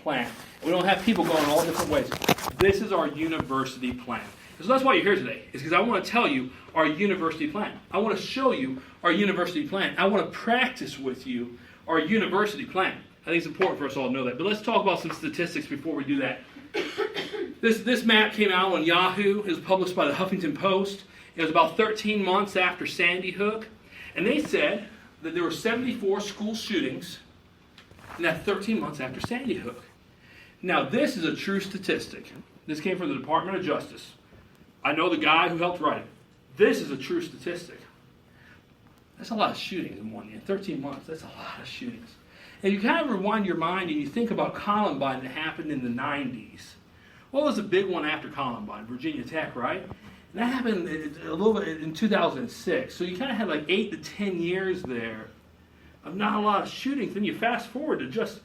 plan. And we don't have people going all different ways. This is our university plan. So that's why you're here today, is because I want to tell you our university plan. I want to show you our university plan. I want to practice with you our university plan. I think it's important for us all to know that. But let's talk about some statistics before we do that. This map came out on Yahoo. It was published by the Huffington Post. It was about 13 months after Sandy Hook. And they said that there were 74 school shootings in that 13 months after Sandy Hook. Now, this is a true statistic. This came from the Department of Justice. I know the guy who helped write it. This is a true statistic. That's a lot of shootings in 1 year. 13 months, that's a lot of shootings. And you kind of rewind your mind and you think about Columbine that happened in the 90s. What was the big one after Columbine? Virginia Tech, right? And that happened a little bit in 2006. So you kind of had like 8 to 10 years there of not a lot of shootings. Then you fast forward to just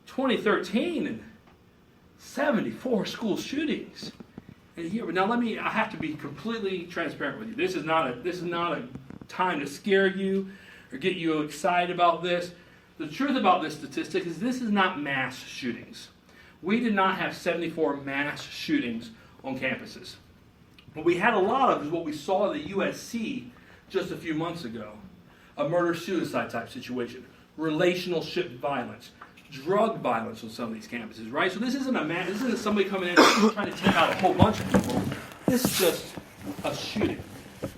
2013 and 74 school shootings. Now I have to be completely transparent with you. This is not a time to scare you or get you excited about this. The truth about this statistic is this is not mass shootings. We did not have 74 mass shootings on campuses. What we had a lot of is what we saw at the USC just a few months ago. A murder-suicide type situation. Relationship violence. Drug violence on some of these campuses, right? So this isn't somebody coming in and trying to take out a whole bunch of people. This is just a shooting.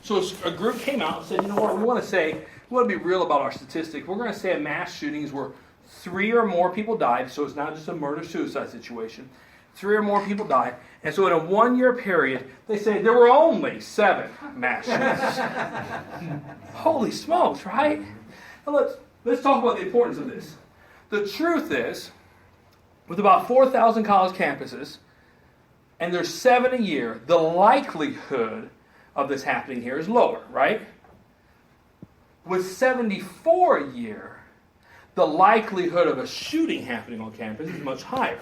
So a group came out and said, you know what, we want to be real about our statistics. We're going to say a mass shootings where 3 or more people died, so it's not just a murder-suicide situation. 3 or more people died. And so in a 1 year period, they say there were only 7 mass shootings. Holy smokes, right? Now let's talk about the importance of this. The truth is, with about 4,000 college campuses, and there's 7 a year, the likelihood of this happening here is lower, right? With 74 a year, the likelihood of a shooting happening on campus is much higher.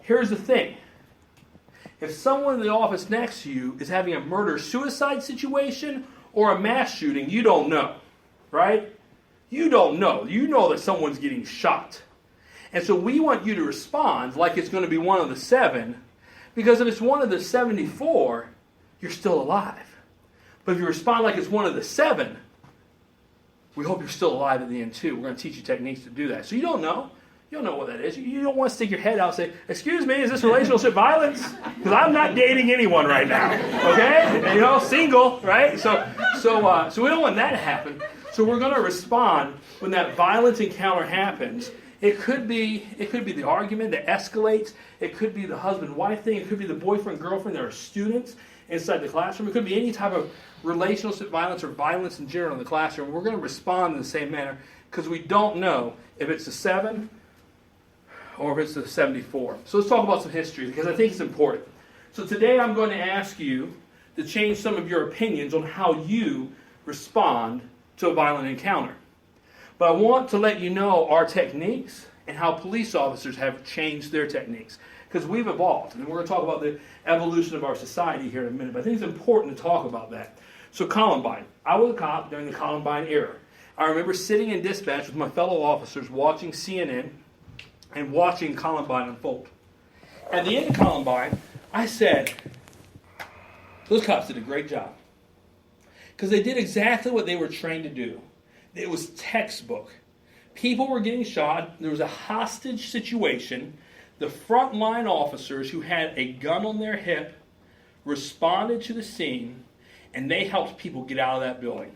Here's the thing. If someone in the office next to you is having a murder-suicide situation or a mass shooting, you don't know, right? You don't know. You know that someone's getting shot. And so we want you to respond like it's going to be one of the 7, because if it's one of the 74, you're still alive. But if you respond like it's one of the 7, we hope you're still alive at the end too. We're going to teach you techniques to do that. So you don't know. You don't know what that is. You don't want to stick your head out and say, excuse me, is this relationship violence? Because I'm not dating anyone right now. Okay? Single, right? So we don't want that to happen. So we're going to respond when that violent encounter happens. It could be the argument that escalates. It could be the husband-wife thing. It could be the boyfriend-girlfriend that are students inside the classroom. It could be any type of relationship violence or violence in general in the classroom. We're going to respond in the same manner because we don't know if it's the 7 or if it's the 74. So let's talk about some history because I think it's important. So today I'm going to ask you to change some of your opinions on how you respond to a violent encounter. But I want to let you know our techniques and how police officers have changed their techniques. Because we've evolved. And we're going to talk about the evolution of our society here in a minute. But I think it's important to talk about that. So Columbine. I was a cop during the Columbine era. I remember sitting in dispatch with my fellow officers watching CNN and watching Columbine unfold. At the end of Columbine, I said, those cops did a great job. Because they did exactly what they were trained to do. It was textbook. People were getting shot. There was a hostage situation. The frontline officers who had a gun on their hip responded to the scene, and they helped people get out of that building.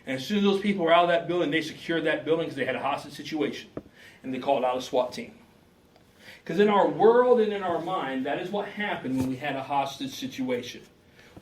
And as soon as those people were out of that building, they secured that building because they had a hostage situation. And they called out a SWAT team. Because in our world and in our mind, that is what happened when we had a hostage situation.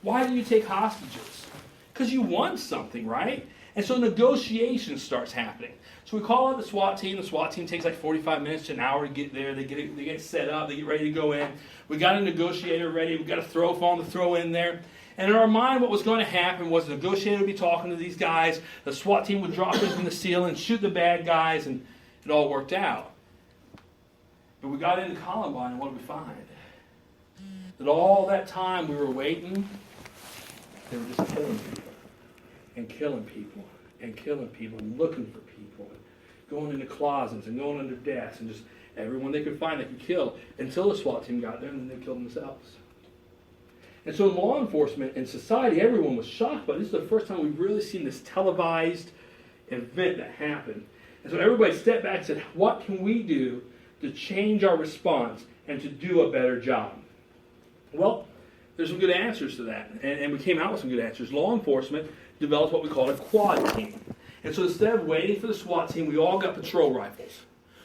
Why do you take hostages? Because you want something, right? And so negotiation starts happening. So we call out the SWAT team. The SWAT team takes like 45 minutes to an hour to get there. They get set up. They get ready to go in. We got a negotiator ready. We got a throw phone to throw in there. And in our mind, what was going to happen was the negotiator would be talking to these guys. The SWAT team would drop in from the ceiling, shoot the bad guys, and it all worked out. But we got into Columbine, and what did we find? That all that time we were waiting, they were just killing people. And killing people. And killing people. And looking for people. And going into closets and going under desks. And everyone they could find they could kill until the SWAT team got there, and then they killed themselves. And so in law enforcement and society, everyone was shocked, but this is the first time we've really seen this televised event that happened. And so everybody stepped back and said, what can we do to change our response and to do a better job? Well, there's some good answers to that, and we came out with some good answers. Law enforcement developed what we call a quad team. And so instead of waiting for the SWAT team, we all got patrol rifles.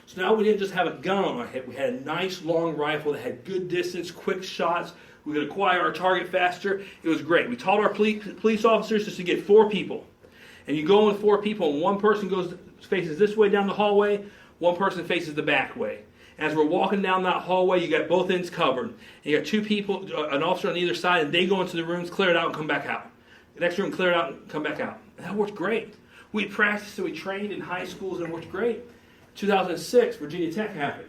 So now we didn't just have a gun on our hip. We had a nice long rifle that had good distance, quick shots. We could acquire our target faster. It was great. We taught our police officers just to get 4 people. And you go in with 4 people, and one person faces this way down the hallway, one person faces the back way. As we're walking down that hallway, you got both ends covered. And you got 2 people, an officer on either side, and they go into the rooms, clear it out, and come back out. The next room, clear it out, and come back out. And that worked great. We practiced and we trained in high schools, and it worked great. 2006, Virginia Tech happened.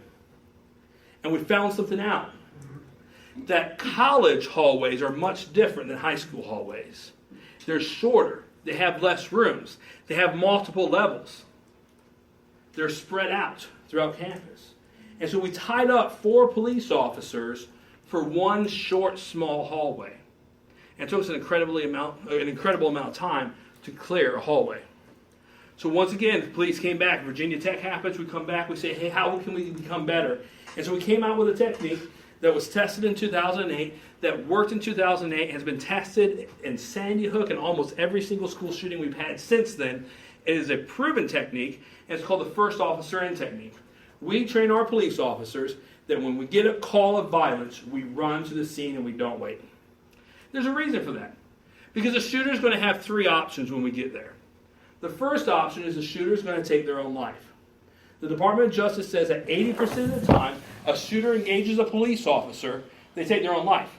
And we found something out. That college hallways are much different than high school hallways. They're shorter. They have less rooms. They have multiple levels. They're spread out throughout campus. And so we tied up 4 police officers for one short, small hallway. And it took us an incredible amount of time to clear a hallway. So once again, the police came back. Virginia Tech happens. We come back. We say, hey, how can we become better? And so we came out with a technique that was tested in 2008, that worked in 2008, has been tested in Sandy Hook and almost every single school shooting we've had since then. It is a proven technique, and it's called the first officer in technique. We train our police officers that when we get a call of violence, we run to the scene and we don't wait. There's a reason for that. Because the shooter is going to have 3 options when we get there. The first option is the shooter is going to take their own life. The Department of Justice says that 80% of the time, a shooter engages a police officer, they take their own life.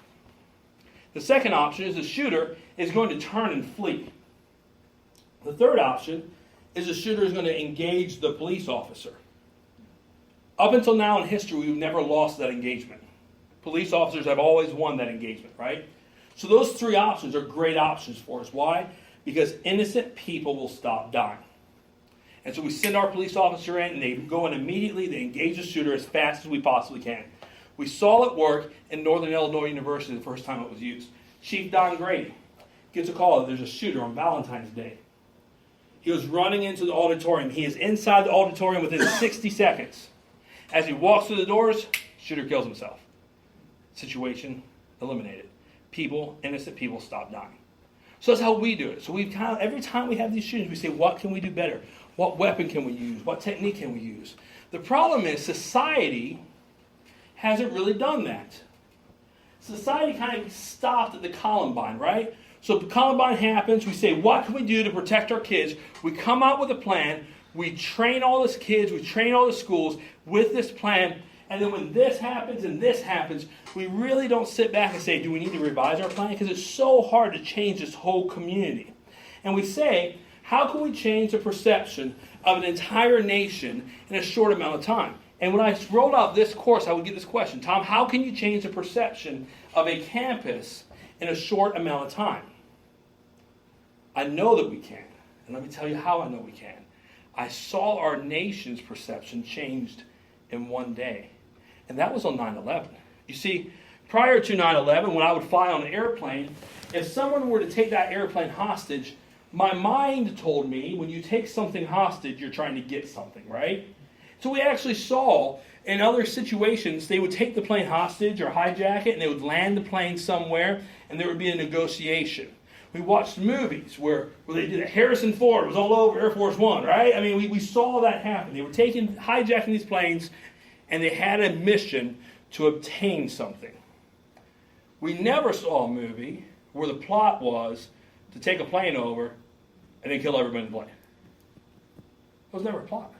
The second option is the shooter is going to turn and flee. The third option is the shooter is going to engage the police officer. Up until now in history, we've never lost that engagement. Police officers have always won that engagement, right? So those 3 options are great options for us. Why? Because innocent people will stop dying. And so we send our police officer in, and they go in immediately. They engage the shooter as fast as we possibly can. We saw it work in Northern Illinois University the first time it was used. Chief Don Grady gets a call that there's a shooter on Valentine's Day. He was running into the auditorium. He is inside the auditorium within 60 seconds. As he walks through the doors, shooter kills himself. Situation eliminated. Innocent people stop dying. So that's how we do it. So every time we have these shootings, we say, what can we do better? What weapon can we use? What technique can we use? The problem is society hasn't really done that. Society kind of stopped at the Columbine, right? So Columbine happens, we say, what can we do to protect our kids? We come out with a plan, we train all these kids, we train all the schools with this plan, and then when this happens and this happens, we really don't sit back and say, do we need to revise our plan? Because it's so hard to change this whole community. And we say, how can we change the perception of an entire nation in a short amount of time? And when I rolled out this course, I would get this question, Tom, how can you change the perception of a campus in a short amount of time? I know that we can. And let me tell you how I know we can. I saw our nation's perception changed in one day. And that was on 9/11. You see, prior to 9/11, when I would fly on an airplane, if someone were to take that airplane hostage, my mind told me when you take something hostage, you're trying to get something, right? So we actually saw in other situations, they would take the plane hostage or hijack it, and they would land the plane somewhere, and there would be a negotiation. We watched movies where they did it. Harrison Ford was all over Air Force One, right? I mean, we saw that happen. They were hijacking these planes, and they had a mission to obtain something. We never saw a movie where the plot was to take a plane over and then kill everybody in the plane. That was never a plot.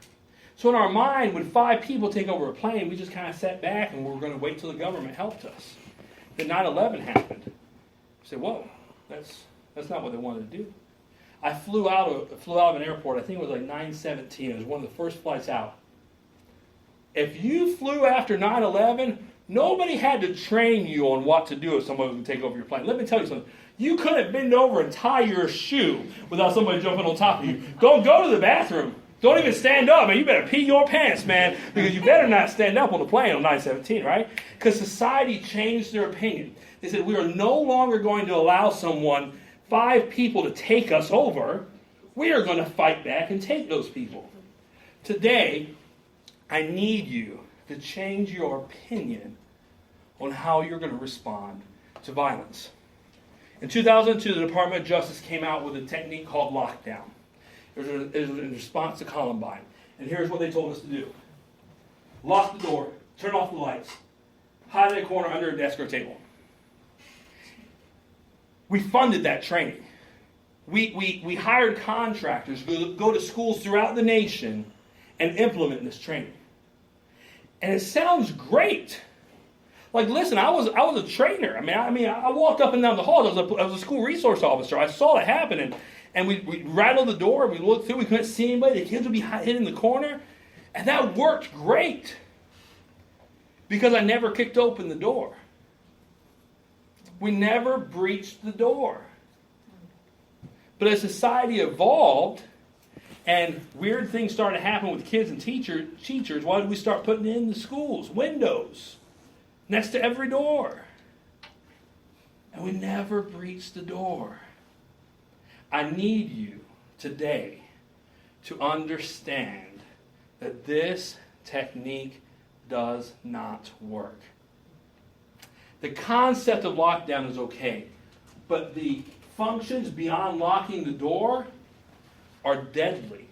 So in our mind, when 5 people take over a plane, we just kind of sat back and we were going to wait till the government helped us. Then 9/11 happened. We said, whoa, that's not what they wanted to do. I flew out of an airport, I think it was like 9/17. It was one of the first flights out. If you flew after 9/11, nobody had to train you on what to do if someone was going to take over your plane. Let me tell you something. You couldn't bend over and tie your shoe without somebody jumping on top of you. Go to the bathroom. Don't even stand up, man. You better pee your pants, man, because you better not stand up on the plane on 9/17, right? Because society changed their opinion. They said, we are no longer going to allow 5 people to take us over. We are going to fight back and take those people. Today, I need you to change your opinion on how you're going to respond to violence. In 2002, the Department of Justice came out with a technique called lockdown. It was in response to Columbine. And here's what they told us to do. Lock the door, turn off the lights, hide in a corner under a desk or table. We funded that training. We hired contractors to go to schools throughout the nation and implement this training. And it sounds great. Like, listen, I was a trainer. I walked up and down the hall. I was a school resource officer. I saw it happen, and we rattled the door. We looked through. We couldn't see anybody. The kids would be hidden in the corner, and that worked great because I never kicked open the door. We never breached the door. But as society evolved, and weird things started to happen with kids and teachers, why did we start putting in the schools? Windows next to every door. And we never breached the door. I need you today to understand that this technique does not work. The concept of lockdown is okay, but the functions beyond locking the door are deadly.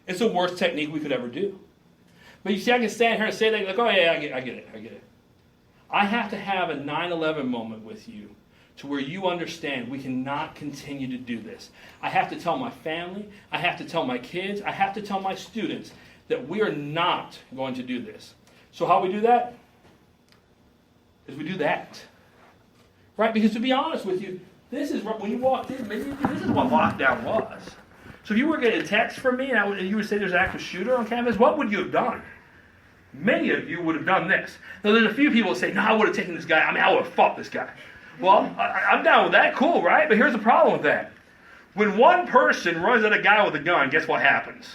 It's the worst technique we could ever do. But you see, I can stand here and say that, like, oh yeah, I get it. I have to have a 9/11 moment with you to where you understand we cannot continue to do this. I have to tell my family, I have to tell my kids, I have to tell my students that we are not going to do this. So how we do that is we do that. Right? Because to be honest with you, this is when you walked in, this is what lockdown was. So if you were getting a text from me and you would say there's an active shooter on campus, what would you have done? Many of you would have done this. Now there's a few people that say, no, I would have taken this guy. I would have fought this guy. Well, I'm down with that. Cool, right? But here's the problem with that. When one person runs at a guy with a gun, guess what happens?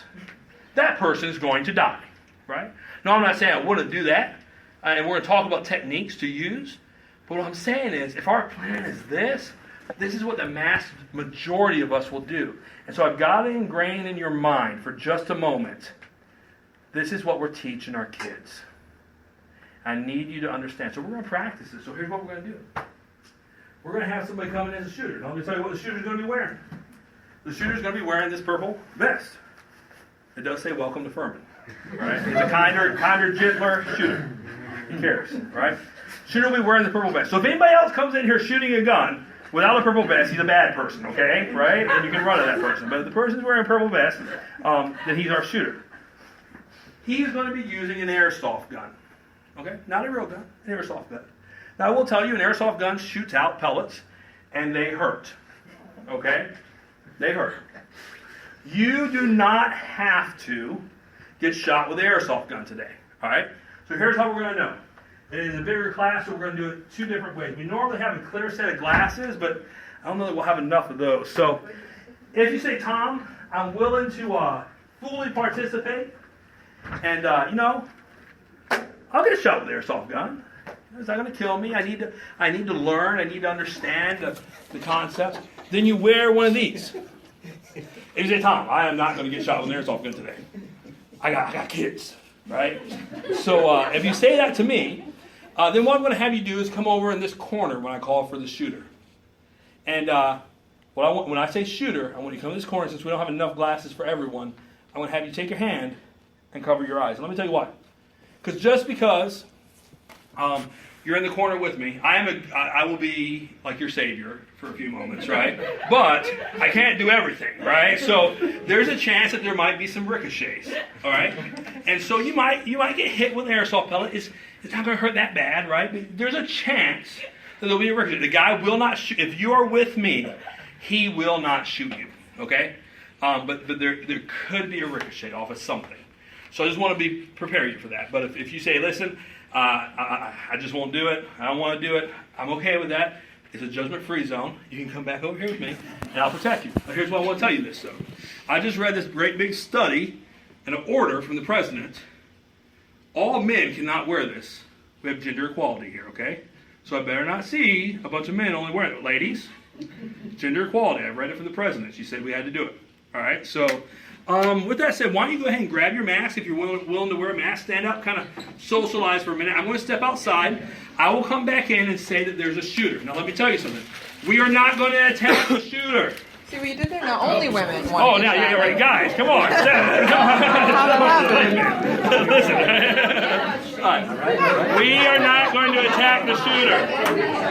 That person is going to die, right? No, I'm not saying I wouldn't do that. And we're going to talk about techniques to use. But what I'm saying is, if our plan is this is what the mass majority of us will do. And so I've got to ingrain in your mind for just a moment, this is what we're teaching our kids. I need you to understand. So we're going to practice this. So here's what we're going to do. We're going to have somebody come in as a shooter. Now, let me tell you what the shooter's going to be wearing. The shooter's going to be wearing this purple vest. It does say welcome to Furman. Right? He's a kinder, gentler shooter. He cares, right? Shooter will be wearing the purple vest. So if anybody else comes in here shooting a gun without a purple vest, he's a bad person, okay? Right? And you can run at that person. But if the person's wearing a purple vest, then he's our shooter. He's going to be using an airsoft gun. Okay? Not a real gun, an airsoft gun. Now, I will tell you, an airsoft gun shoots out pellets, and they hurt. Okay? They hurt. You do not have to get shot with an airsoft gun today. All right? So here's how we're going to know. It is a bigger class, so we're going to do it 2 different ways. We normally have a clear set of glasses, but I don't know that we'll have enough of those. So if you say, Tom, I'm willing to fully participate, and, I'll get shot with an airsoft gun. It's not going to kill me. I need to learn. I need to understand the concepts. Then you wear one of these. If you say, Tom, I am not going to get shot with an airsoft gun today. I got kids, right? So if you say that to me, then what I'm going to have you do is come over in this corner when I call for the shooter. And when I say shooter, I want you to come in this corner. Since we don't have enough glasses for everyone, I'm going to have you take your hand and cover your eyes. And let me tell you why. Because just because you're in the corner with me, I will be like your savior for a few moments, right? But I can't do everything, right? So there's a chance that there might be some ricochets, all right? And so you might get hit with an airsoft pellet. It's not going to hurt that bad, right? But there's a chance that there'll be a ricochet. The guy will not shoot. If you are with me, he will not shoot you, okay? But there could be a ricochet off of something. So I just want to prepare you for that. But if you say, listen, I just won't do it, I don't want to do it, I'm okay with that. It's a judgment-free zone. You can come back over here with me, and I'll protect you. But here's what I want to tell you this, though. I just read this great big study and an order from the president. All men cannot wear this. We have gender equality here, okay? So I better not see a bunch of men only wearing it. Ladies, gender equality. I read it from the president. She said we had to do it. All right, so with that said, why don't you go ahead and grab your mask if you're willing to wear a mask. Stand up, kind of socialize for a minute. I'm going to step outside. I will come back in and say that there's a shooter. Now let me tell you something. We are not going to attack the shooter. See what you did there? Now only women want Oh, now you're right. Guys, come on. Listen. All right. We are not going to attack the shooter.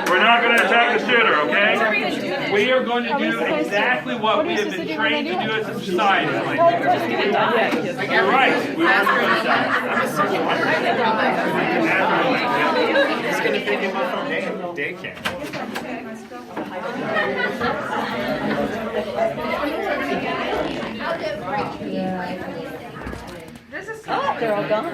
We're not going to attack the shooter, okay? We are going to do exactly what we have been trained to do as a society. You're right. We are going to attack. It's going to pick him up from daycare. Oh, they're all gone.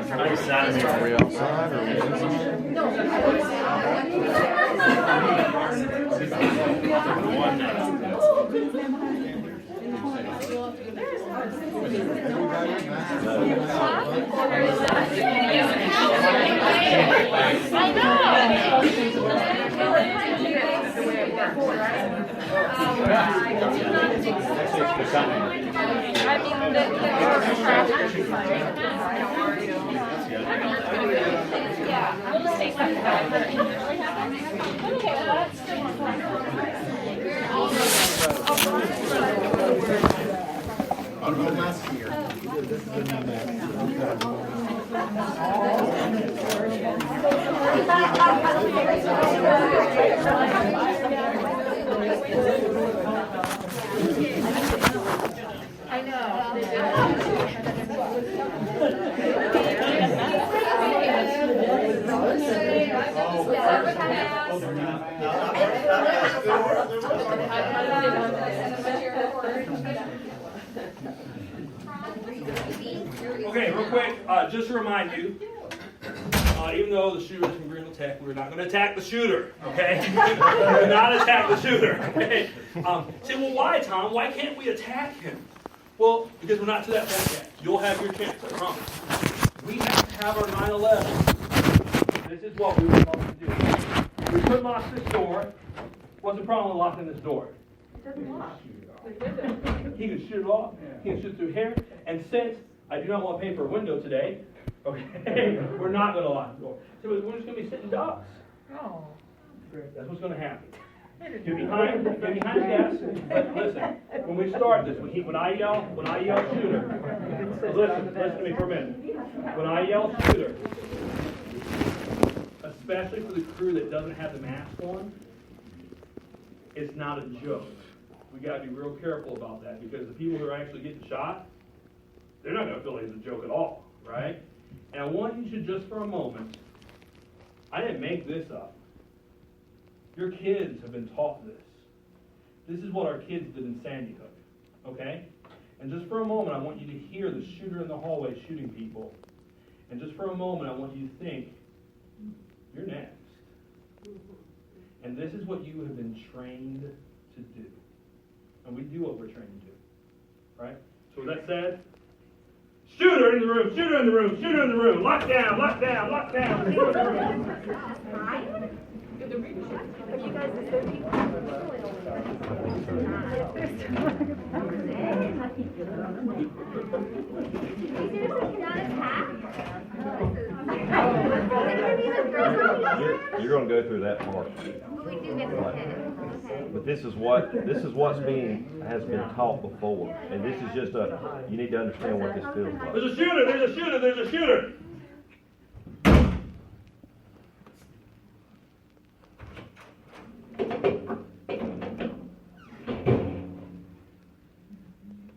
Are we outside or I know. Okay, real quick, just to remind you, even though the shooter is from Greenville Tech, we're not going to attack the shooter, okay? We're not attack the shooter, okay? Say, well, why, Tom? Why can't we attack him? Well, because we're not to that point yet. You'll have your chance, I promise. We have to have our 9/11. This is what we were supposed to do. We could lock this door. What's the problem with locking this door? It doesn't lock. He can shoot it off. He can shoot through here. And since I do not want to pay for a window today, okay, we're not going to lock the door. So we're just going to be sitting ducks. Oh. That's what's going to happen. Get behind the desk. Listen, when we start this, when I yell shooter, listen to me for a minute. When I yell shooter, especially for the crew that doesn't have the mask on, it's not a joke. We got to be real careful about that because the people who are actually getting shot, they're not going to feel like it's a joke at all, right? And I want you to just for a moment, I didn't make this up. Your kids have been taught this. This is what our kids did in Sandy Hook, okay? And just for a moment, I want you to hear the shooter in the hallway shooting people. And just for a moment, I want you to think, you're next. And this is what you have been trained to do. And we do what we're trained to do, right? So with that said, shooter in the room, shooter in the room, shooter in the room, lock down, lock down, lock down, shooter in the room. But you guys are 30. You're going to go through that part. We do get the head. But this is what's has been taught before, and this is just you need to understand what this feels like. There's a shooter, there's a shooter, there's a shooter.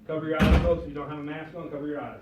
Cover your eyes, folks. If you don't have a mask on, cover your eyes.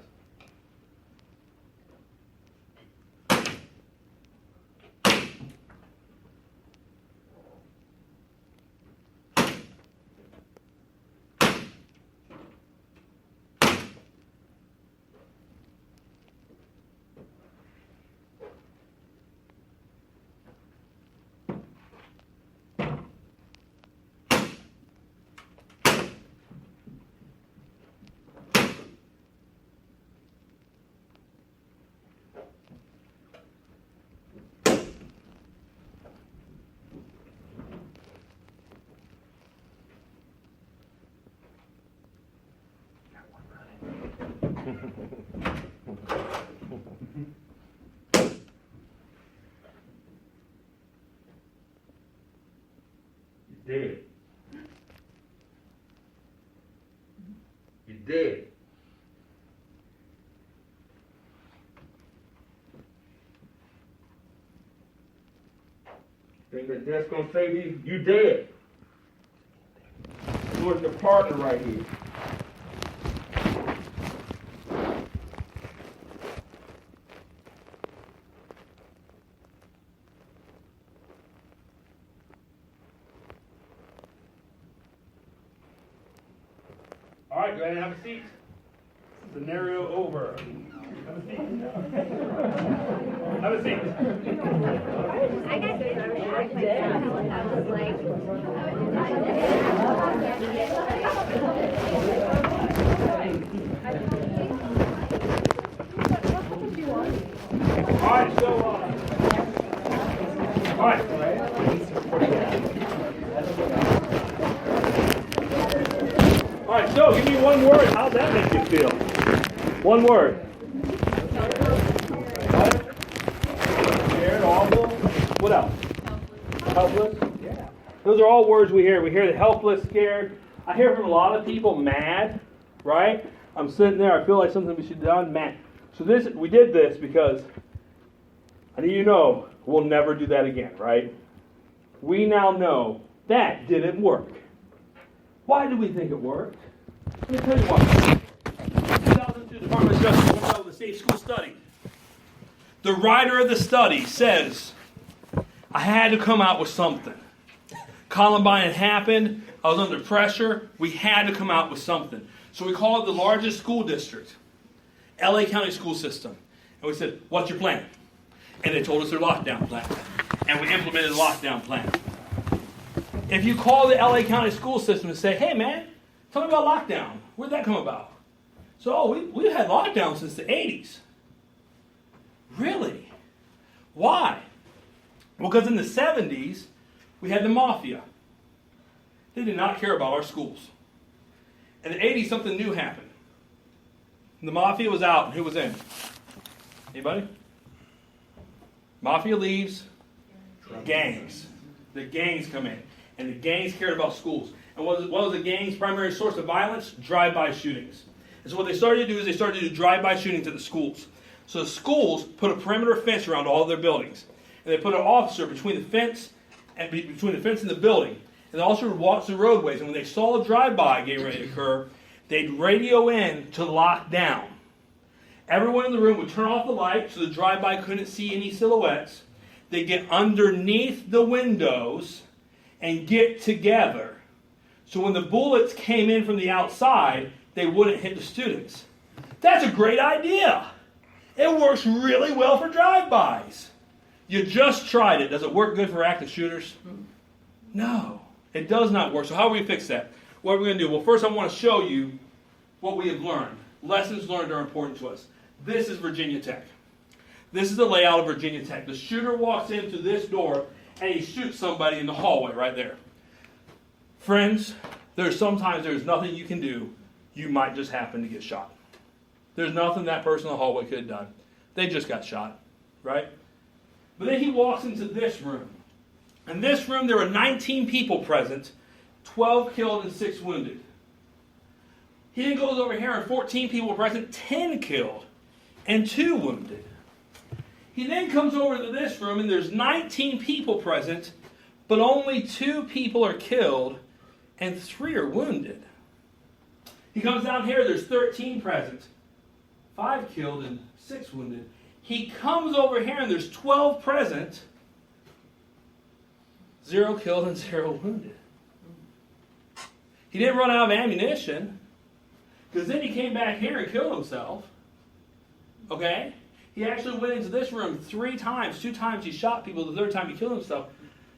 You're dead. You're dead. Think that that's gonna save you? You dead. Where's the partner right here? All right, go ahead and have a seat. Scenario over. Have a seat. Have a seat. I got good. I was like, All right, so, all right. All right, so give me one word. How'd that make you feel? One word. Scared, awful. What else? Helpless. Yeah. Those are all words we hear. We hear the helpless, scared. I hear from a lot of people mad, right? I'm sitting there. I feel like something we should have done. Mad. So we did this because I need you to know we'll never do that again, right? We now know that didn't work. Why do we think it worked? Let me tell you why. 2002 Department of Justice went out with the Safe School Study. The writer of the study says, I had to come out with something. Columbine had happened. I was under pressure. We had to come out with something. So we called the largest school district, LA County School System. And we said, what's your plan? And they told us their lockdown plan. And we implemented the lockdown plan. If you call the LA County School System and say, hey man, tell me about lockdown. Where'd that come about? So, we've had lockdown since the 80s. Really? Why? Well, because in the 70s, we had the mafia. They did not care about our schools. In the 80s, something new happened. The mafia was out, and who was in? Anybody? Mafia leaves, gangs. The gangs come in. And the gangs cared about schools. And what was the gangs' primary source of violence? Drive-by shootings. And so what they started to do is they started to do drive-by shootings at the schools. So the schools put a perimeter fence around all of their buildings. And they put an officer between the fence and the building. And the officer would walk through roadways. And when they saw a drive-by getting ready to occur, they'd radio in to lock down. Everyone in the room would turn off the light so the drive-by couldn't see any silhouettes. They'd get underneath the windows and get together. So when the bullets came in from the outside, they wouldn't hit the students. That's a great idea. It works really well for drive-bys. You just tried it. Does it work good for active shooters? No, it does not work. So how do we fix that? What are we going to do? Well, first I want to show you what we have learned. Lessons learned are important to us. This is Virginia Tech. This is the layout of Virginia Tech. The shooter walks into this door and he shoots somebody in the hallway right there. Friends, sometimes there's nothing you can do. You might just happen to get shot. There's nothing that person in the hallway could have done. They just got shot, right? But then he walks into this room. In this room, there were 19 people present, 12 killed and 6 wounded. He then goes over here and 14 people present, 10 killed and 2 wounded. He then comes over to this room and there's 19 people present, but only 2 people are killed and 3 are wounded. He comes down here, there's 13 present, 5 killed and 6 wounded. He comes over here and there's 12 present, 0 killed and 0 wounded. He didn't run out of ammunition, because then he came back here and killed himself. Okay? He actually went into this room 3 times. 2 times he shot people, the 3rd time he killed himself.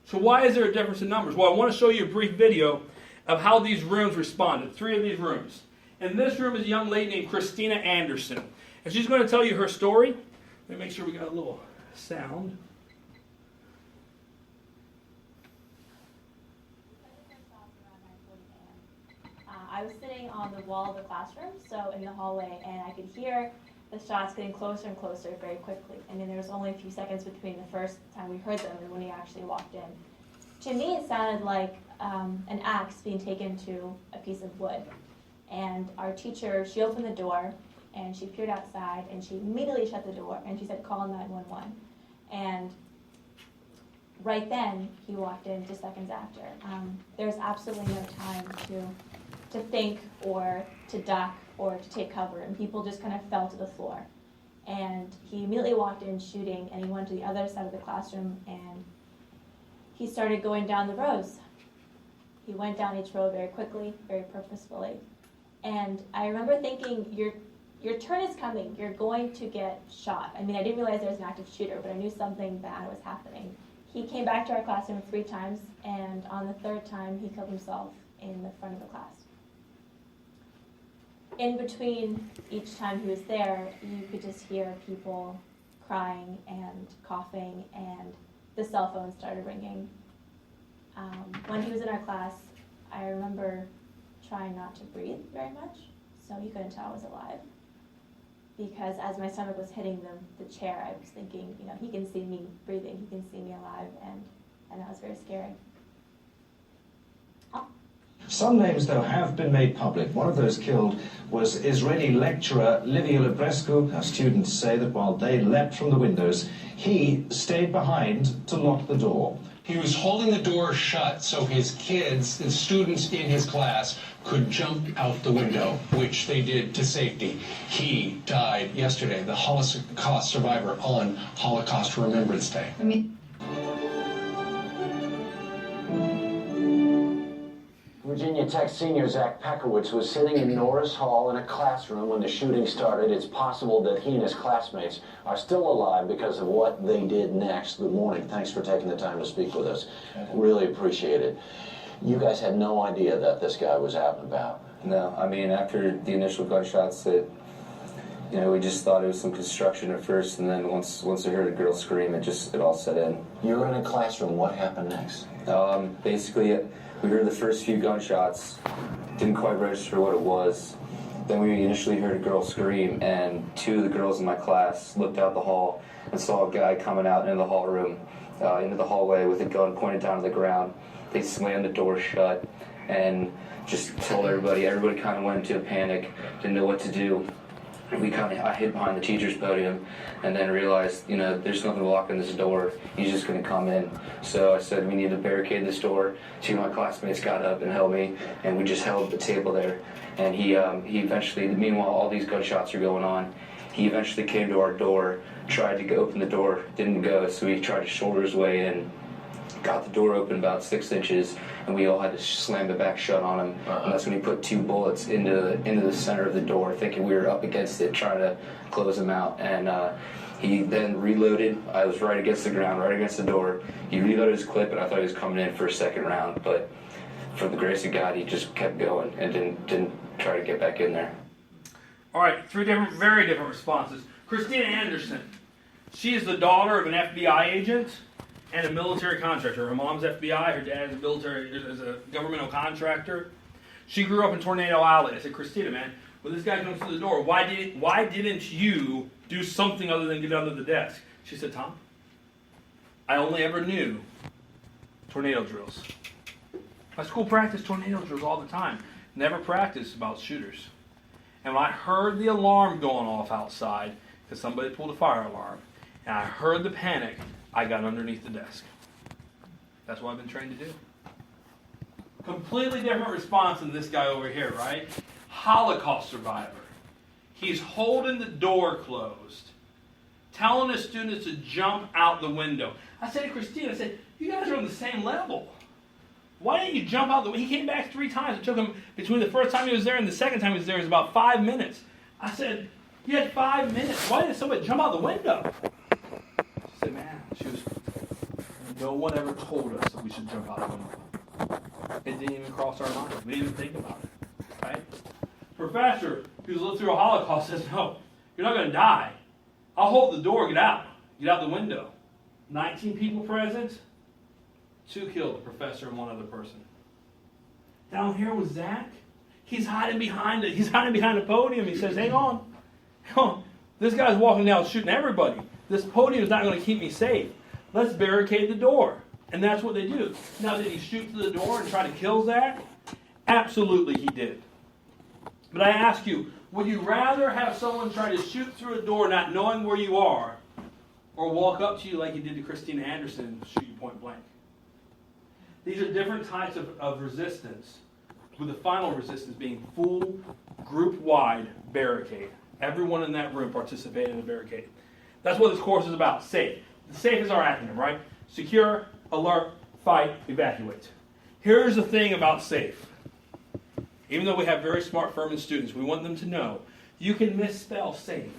So why is there a difference in numbers? Well, I want to show you a brief video of how these rooms responded. 3 of these rooms. In this room is a young lady named Christina Anderson. And she's going to tell you her story. Let me make sure we got a little sound. I I was sitting on the wall of the classroom, so in the hallway, and I could hear the shots getting closer and closer very quickly. I mean, there was only a few seconds between the first time we heard them and when he actually walked in. To me, it sounded like an axe being taken to a piece of wood. And our teacher, she opened the door, and she peered outside, and she immediately shut the door, and she said, "Call 911." And right then, he walked in just seconds after. There's absolutely no time to think or to duck or to take cover, and people just kind of fell to the floor. And he immediately walked in shooting, and he went to the other side of the classroom, and he started going down the rows. He went down each row very quickly, very purposefully. And I remember thinking, your turn is coming. You're going to get shot. I mean, I didn't realize there was an active shooter, but I knew something bad was happening. He came back to our classroom 3 times, and on the 3rd time, he killed himself in the front of the class. In between each time he was there, you could just hear people crying and coughing, and the cell phone started ringing. When he was in our class, I remember trying not to breathe very much, so he couldn't tell I was alive. Because as my stomach was hitting the chair, I was thinking, you know, he can see me breathing, he can see me alive, and that was very scary. Some names, though, have been made public. One of those killed was Israeli lecturer Livia Lebrescu. Our students say that while they leapt from the windows, he stayed behind to lock the door. He was holding the door shut so his kids, the students in his class, could jump out the window, which they did to safety. He died yesterday, the Holocaust survivor, on Holocaust Remembrance Day. Virginia Tech senior Zach Pekowitz was sitting in Norris Hall in a classroom when the shooting started. It's possible that he and his classmates are still alive because of what they did next. Good morning. Thanks for taking the time to speak with us. Really appreciate it. You guys had no idea that this guy was out and about? No, I mean, after the initial gunshots, we just thought it was some construction at first, and then once we heard a girl scream, it all set in. You were in a classroom. What happened next? Basically, we heard the first few gunshots, didn't quite register what it was. Then we initially heard a girl scream, and 2 of the girls in my class looked out the hall and saw a guy coming out into the into the hallway with a gun pointed down to the ground. They slammed the door shut and just told everybody. Everybody kind of went into a panic, didn't know what to do. I hid behind the teacher's podium and then realized, there's nothing blocking this door. He's just going to come in. So I said, we need to barricade this door. 2 of my classmates got up and held me, and we just held the table there. And he eventually, meanwhile, all these gunshots are going on. He eventually came to our door, tried to open the door, didn't go, so he tried to shoulder his way in. Got the door open about 6 inches, and we all had to slam it back shut on him. And that's when he put 2 bullets into the center of the door, thinking we were up against it, trying to close him out. And he then reloaded. I was right against the ground, right against the door. He reloaded his clip, and I thought he was coming in for a second round. But for the grace of God, he just kept going and didn't try to get back in there. All right, 3 very different responses. Christina Anderson. She is the daughter of an FBI agent and a military contractor. Her mom's FBI, her dad is a governmental contractor. She grew up in Tornado Alley. I said, Christina, man, when this guy comes through the door, why didn't you do something other than get under the desk? She said, Tom, I only ever knew tornado drills. My school practiced tornado drills all the time. Never practiced about shooters. And when I heard the alarm going off outside, because somebody pulled a fire alarm, and I heard the panic, I got underneath the desk. That's what I've been trained to do. Completely different response than this guy over here, right? Holocaust survivor. He's holding the door closed, telling his students to jump out the window. I said to Christina, you guys are on the same level. Why didn't you jump out the window? He came back 3 times. It took him, between the first time he was there and the second time he was there, it was about 5 minutes. I said, you had 5 minutes. Why didn't somebody jump out the window? She said, no one ever told us that we should jump out the window. It didn't even cross our mind. We didn't even think about it. Right? Professor, who's lived through a Holocaust, says, no, you're not going to die. I'll hold the door, get out. Get out the window. 19 people present, 2 killed, the professor and 1 other person. Down here with Zach, He's hiding behind it. He's hiding behind the podium. He says, hang on. This guy's walking down shooting everybody. This podium is not going to keep me safe. Let's barricade the door. And that's what they do. Now, did he shoot through the door and try to kill Zach? Absolutely he did. But I ask you, would you rather have someone try to shoot through a door not knowing where you are, or walk up to you like he did to Christina Anderson and shoot you point blank? These are different types of resistance, with the final resistance being full, group-wide barricade. Everyone in that room participated in the barricade. That's what this course is about, SAFE. The SAFE is our acronym, right? Secure, alert, fight, evacuate. Here's the thing about SAFE. Even though we have very smart Furman students, we want them to know you can misspell SAFE.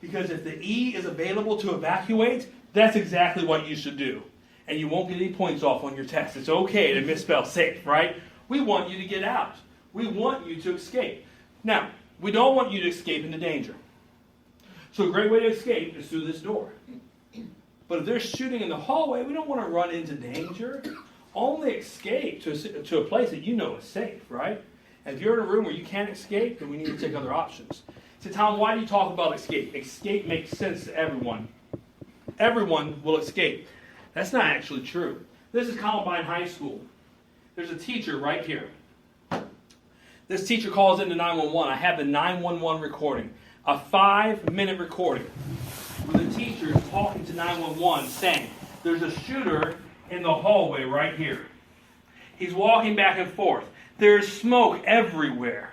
Because if the E is available to evacuate, that's exactly what you should do. And you won't get any points off on your test. It's okay to misspell SAFE, right? We want you to get out. We want you to escape. Now, we don't want you to escape into danger. So a great way to escape is through this door. But if they're shooting in the hallway, we don't want to run into danger. Only escape to a place that you know is safe, right? And if you're in a room where you can't escape, then we need to take other options. So Tom, why do you talk about escape? Escape makes sense to everyone. Everyone will escape. That's not actually true. This is Columbine High School. There's a teacher right here. This teacher calls into 911. I have the 911 recording. A 5-minute recording where the teacher is talking to 911 saying, there's a shooter in the hallway right here. He's walking back and forth. There's smoke everywhere.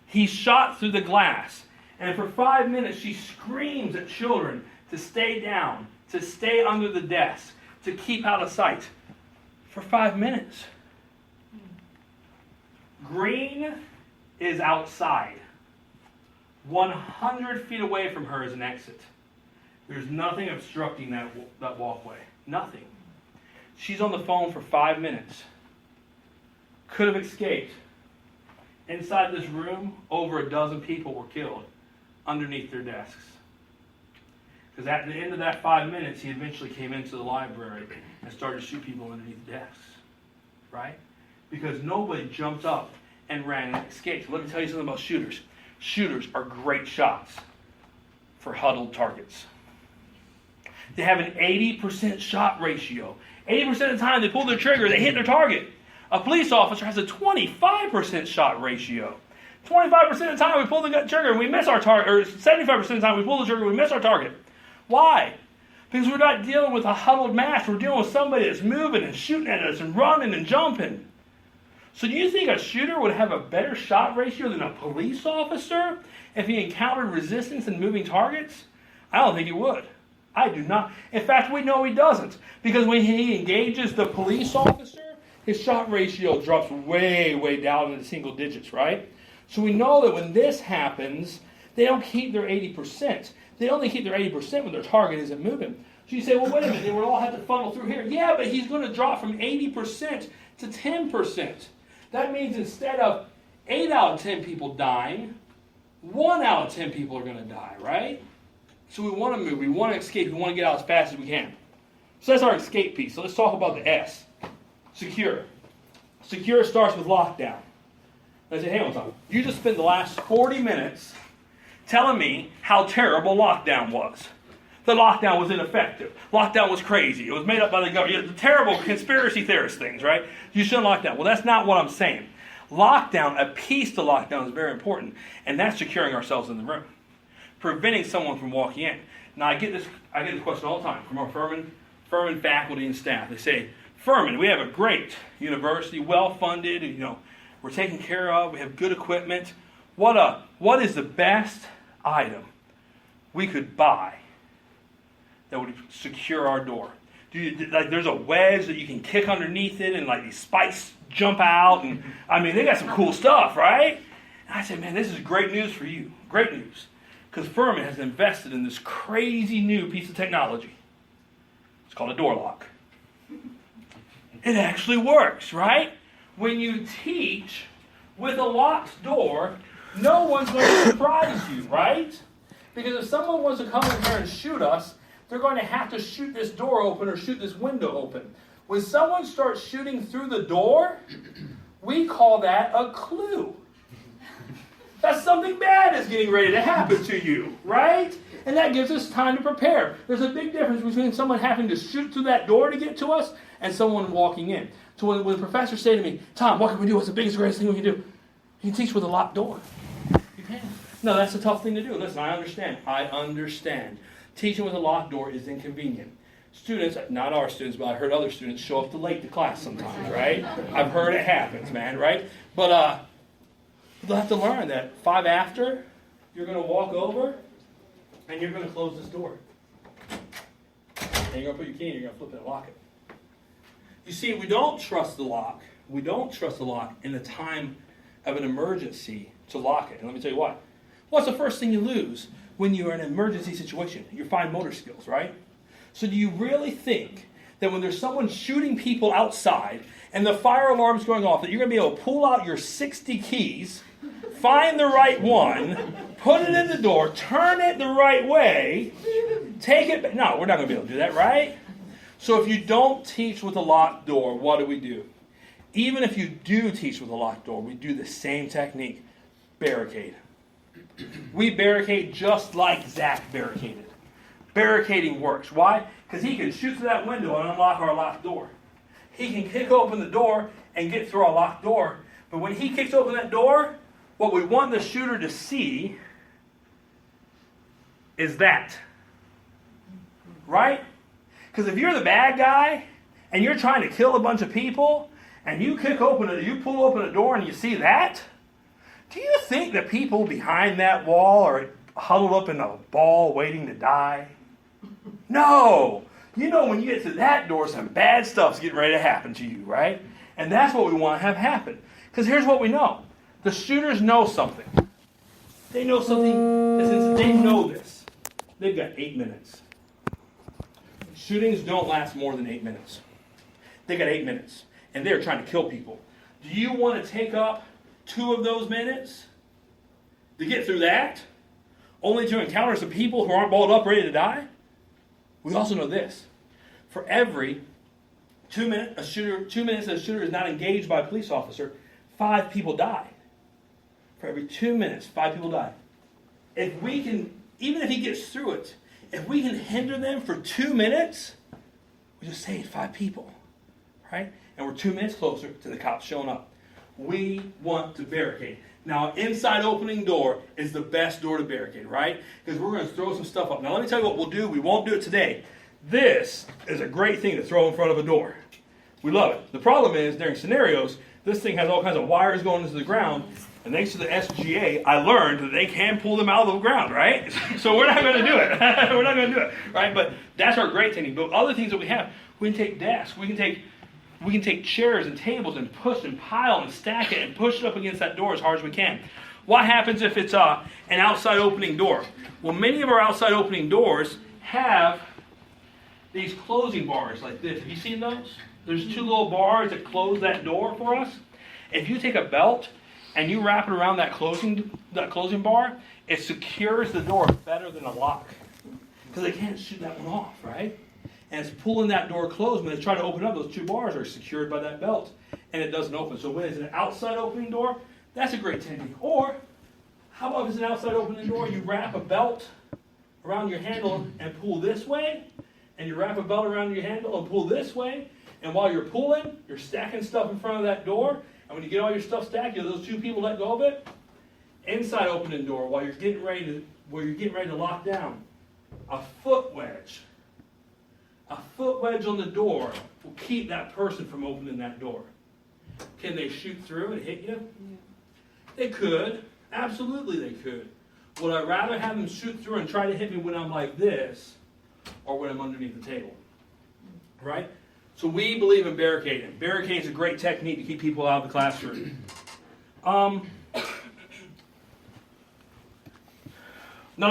He's shot through the glass. And for 5 minutes, she screams at children to stay down, to stay under the desk, to keep out of sight. For 5 minutes. Green is outside. 100 feet away from her is an exit. There's nothing obstructing that walkway. Nothing. She's on the phone for 5 minutes. Could have escaped. Inside this room, over a dozen people were killed underneath their desks. Because at the end of that 5 minutes, he eventually came into the library and started to shoot people underneath desks. Right? Because nobody jumped up and ran and escaped. Let me tell you something about shooters. Shooters are great shots for huddled targets. They have an 80% shot ratio. 80% of the time they pull their trigger, they hit their target. A police officer has a 25% shot ratio. 25% of the time we pull the trigger and we miss our target, or 75% of the time we pull the trigger and we miss our target. Why? Because we're not dealing with a huddled mass. We're dealing with somebody that's moving and shooting at us and running and jumping. So do you think a shooter would have a better shot ratio than a police officer if he encountered resistance in moving targets? I don't think he would. I do not. In fact, we know he doesn't. Because when he engages the police officer, his shot ratio drops way, way down into single digits, right? So we know that when this happens, they don't keep their 80%. They only keep their 80% when their target isn't moving. So you say, well, wait a minute, they would all have to funnel through here. Yeah, but he's going to drop from 80% to 10%. That means instead of 8 out of 10 people dying, 1 out of 10 people are going to die, right? So we want to move, we want to escape, we want to get out as fast as we can. So that's our escape piece. So let's talk about the S. Secure. Secure starts with lockdown. I say, hey, Tom, you just spent the last 40 minutes telling me how terrible lockdown was. The lockdown was ineffective. Lockdown was crazy. It was made up by the government. The terrible conspiracy theorist things, right? You shouldn't lock down. Well, that's not what I'm saying. Lockdown, a piece to lockdown is very important, and that's securing ourselves in the room. Preventing someone from walking in. Now, I get this question all the time from our Furman faculty and staff. They say, Furman, we have a great university, well-funded, we're taken care of, we have good equipment. What is the best item we could buy that would secure our door? There's a wedge that you can kick underneath it and these spikes jump out, and they got some cool stuff, right? And I said, man, this is great news for you. Great news. Because Furman has invested in this crazy new piece of technology. It's called a door lock. It actually works, right? When you teach with a locked door, no one's going to surprise you, right? Because if someone wants to come in here and shoot us, they're going to have to shoot this door open or shoot this window open. When someone starts shooting through the door, we call that a clue. that something bad is getting ready to happen to you, right? And that gives us time to prepare. There's a big difference between someone having to shoot through that door to get to us and someone walking in. So when the professors say to me, Tom, what can we do? What's the biggest, greatest thing we can do? You can teach with a locked door. You can. No, that's a tough thing to do. Listen, I understand. I understand. Teaching with a locked door is inconvenient. Students, not our students, but I heard other students show up too late to class sometimes, right? I've heard it happens, man, right? But they'll have to learn that 5 after, you're going to walk over and you're going to close this door. And you're going to put your key in and you're going to flip it and lock it. You see, we don't trust the lock. We don't trust the lock in the time of an emergency to lock it. And let me tell you why. What's the first thing you lose when you're in an emergency situation? Your fine motor skills, right? So do you really think that when there's someone shooting people outside and the fire alarm's going off, that you're going to be able to pull out your 60 keys, find the right one, put it in the door, turn it the right way, take it back? No, we're not going to be able to do that, right? So if you don't teach with a locked door, what do? Even if you do teach with a locked door, we do the same technique. Barricade. We barricade just like Zach barricaded. Barricading works. Why? Because he can shoot through that window and unlock our locked door. He can kick open the door and get through our locked door. But when he kicks open that door, what we want the shooter to see is that. Right? Because if you're the bad guy and you're trying to kill a bunch of people and you pull open a door and you see that, do you think the people behind that wall are huddled up in a ball waiting to die? No. You know when you get to that door, some bad stuff's getting ready to happen to you, right? And that's what we want to have happen. Because here's what we know. The shooters know something. They know something. They know this. They've got 8 minutes. Shootings don't last more than 8 minutes. They got 8 minutes. And they're trying to kill people. Do you want to take up 2 of those minutes to get through that, only to encounter some people who aren't balled up ready to die? We also know this. For every 2 minutes a shooter is not engaged by a police officer, 5 people die. For every 2 minutes, 5 people die. If we can, even if he gets through it, if we can hinder them for 2 minutes, we just saved 5 people, right? And we're 2 minutes closer to the cops showing up. We want to barricade. Now, inside opening door is the best door to barricade, right? Because we're going to throw some stuff up. Now, let me tell you what we'll do. We won't do it today. This is a great thing to throw in front of a door. We love it. The problem is, during scenarios, this thing has all kinds of wires going into the ground. And thanks to the SGA, I learned that they can pull them out of the ground, right? So we're not going to do it. We're not going to do it, right? But that's our great technique. But other things that we have, we can take desks. We can take chairs and tables and push and pile and stack it and push it up against that door as hard as we can. What happens if it's an outside opening door? Well, many of our outside opening doors have these closing bars like this. Have you seen those? There's 2 little bars that close that door for us. If you take a belt and you wrap it around that closing bar, it secures the door better than a lock. Because they can't shoot that one off, right? And it's pulling that door closed. When they try to open up, those 2 bars are secured by that belt, and it doesn't open. So when it's an outside opening door, that's a great technique. Or, how about if it's an outside opening door, you wrap a belt around your handle and pull this way, and you wrap a belt around your handle and pull this way, and while you're pulling, you're stacking stuff in front of that door, and when you get all your stuff stacked, you have those 2 people let go of it. Inside opening door, while you're getting ready to lock down, a foot wedge. A foot wedge on the door will keep that person from opening that door. Can they shoot through and hit you? Yeah. They could. Absolutely they could. Would I rather have them shoot through and try to hit me when I'm like this, or when I'm underneath the table? Right? So we believe in barricading. Barricading is a great technique to keep people out of the classroom. Not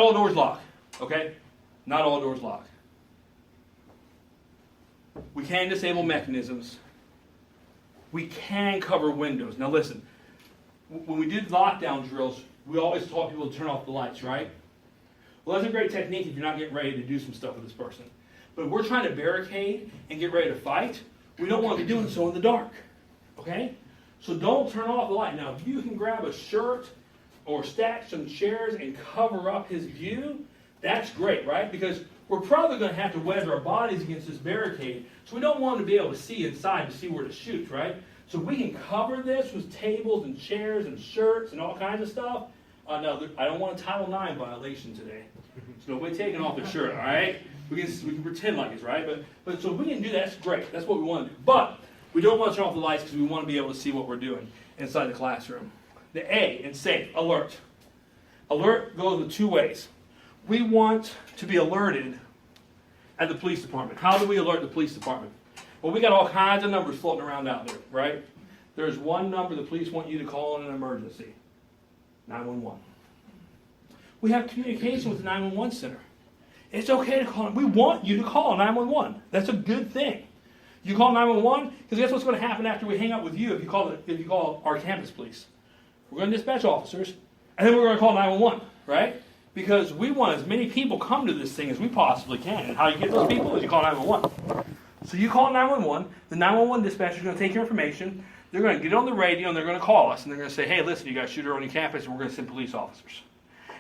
all doors lock. Okay? Not all doors lock. We can disable mechanisms. We can cover windows. Now listen, when we did lockdown drills, we always taught people to turn off the lights, right? Well, that's a great technique if you're not getting ready to do some stuff with this person. But if we're trying to barricade and get ready to fight, we don't want to be doing so in the dark, okay? So don't turn off the light. Now, if you can grab a shirt or stack some chairs and cover up his view, that's great, right? Because we're probably going to have to wedge our bodies against this barricade, so we don't want him to be able to see inside to see where to shoot, right? So we can cover this with tables and chairs and shirts and all kinds of stuff. No, I don't want a Title IX violation today. So nobody taking off their shirt, all right? We can pretend like it's right, but so if we can do that, that's great. That's what we want to do. But we don't want to turn off the lights because we want to be able to see what we're doing inside the classroom. The A in safe, alert. Alert goes in two ways. We want to be alerted at the police department. How do we alert the police department? Well, we got all kinds of numbers floating around out there, right? There's one number the police want you to call in an emergency, 911. We have communication with the 911 center. It's okay to call them. We want you to call 911. That's a good thing. You call 911 because guess what's going to happen after we hang out with you if you call our campus police? We're going to dispatch officers, and then we're going to call 911, right? Because we want as many people come to this thing as we possibly can. And how you get those people is you call 911. So you call 911. The 911 dispatcher is going to take your information. They're going to get on the radio and they're going to call us and they're going to say, hey, listen, you got a shooter on your campus and we're going to send police officers.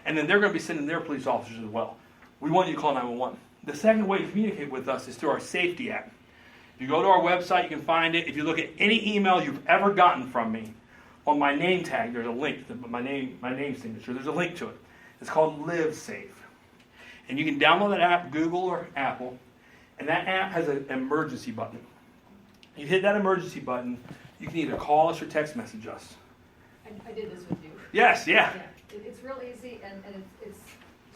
And then they're going to be sending their police officers as well. We want you to call 911. The second way to communicate with us is through our safety app. If you go to our website, you can find it. If you look at any email you've ever gotten from me, on my name tag, there's a link, my name signature, there's a link to it. It's called Live Safe. And you can download that app, Google or Apple, and that app has an emergency button. You hit that emergency button, you can either call us or text message us. I did this with you. Yes, yeah. It's real easy and it's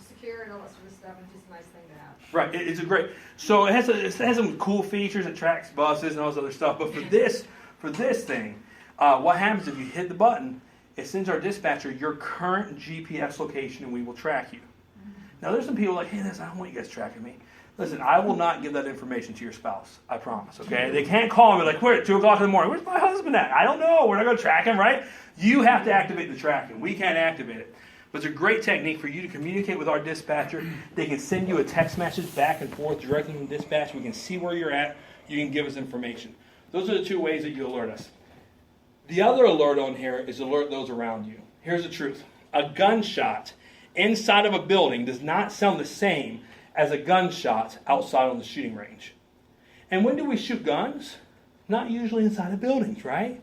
secure and all that sort of stuff. It's just a nice thing to have. Right, it's a great. So it has some cool features. It tracks buses and all this other stuff. But for this thing, what happens if you hit the button? It sends our dispatcher your current GPS location, and we will track you. Now, there's some people like, hey, listen, I don't want you guys tracking me. Listen, I will not give that information to your spouse. I promise, okay? They can't call me like, we're at 2 o'clock in the morning. Where's my husband at? I don't know. We're not going to track him, right? You have to activate the tracking. We can't activate it. But it's a great technique for you to communicate with our dispatcher. They can send you a text message back and forth directly from dispatch. We can see where you're at. You can give us information. Those are the two ways that you alert us. The other alert on here is alert those around you. Here's the truth. A gunshot inside of a building does not sound the same as a gunshot outside on the shooting range. And when do we shoot guns? Not usually inside of buildings, right?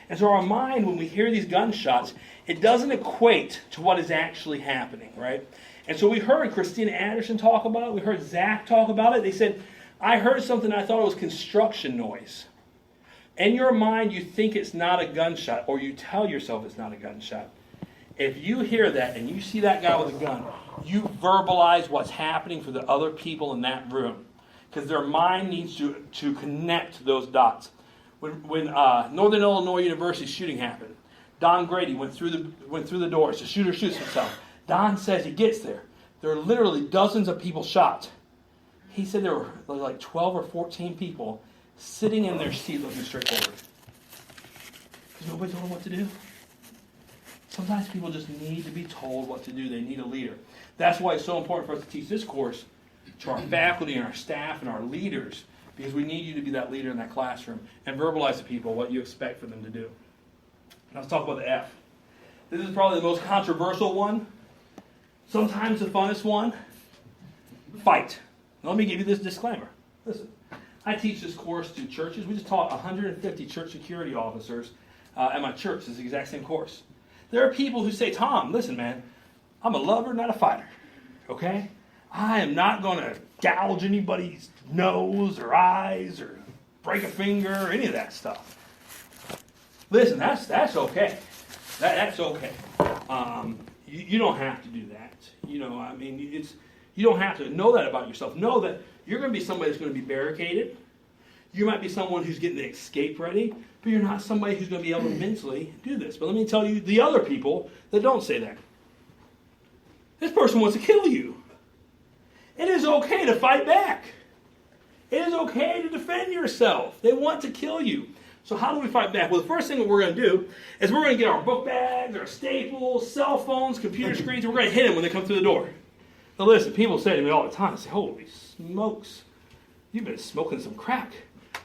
And so our mind, when we hear these gunshots, it doesn't equate to what is actually happening, right? And so we heard Christina Anderson talk about it. We heard Zach talk about it. They said, I heard something, I thought it was construction noise. In your mind, you think it's not a gunshot, or you tell yourself it's not a gunshot. If you hear that and you see that guy with a gun, you verbalize what's happening for the other people in that room, because their mind needs to connect those dots. When Northern Illinois University shooting happened, Don Grady went through the doors. The shooter shoots himself. Don says he gets there. There are literally dozens of people shot. He said there were like 12 or 14 people sitting in their seat looking straight forward. Because nobody told them what to do. Sometimes people just need to be told what to do. They need a leader. That's why it's so important for us to teach this course to our faculty and our staff and our leaders, because we need you to be that leader in that classroom and verbalize to people what you expect for them to do. Now let's talk about the F. This is probably the most controversial one. Sometimes the funnest one. Fight. Now let me give you this disclaimer. Listen, I teach this course to churches. We just taught 150 church security officers at my church. It's the exact same course. There are people who say, Tom, listen, man, I'm a lover, not a fighter. Okay? I am not going to gouge anybody's nose or eyes or break a finger or any of that stuff. Listen, that's okay. That's okay. You don't have to do that. You know, I mean, you don't have to know that about yourself. Know that you're going to be somebody that's going to be barricaded. You might be someone who's getting the escape ready, but you're not somebody who's going to be able to mentally do this. But let me tell you the other people that don't say that. This person wants to kill you. It is okay to fight back. It is okay to defend yourself. They want to kill you. So how do we fight back? Well, the first thing that we're going to do is we're going to get our book bags, our staples, cell phones, computer screens, and we're going to hit them when they come through the door. Now listen, people say to me all the time, they say, holy smokes, you've been smoking some crack.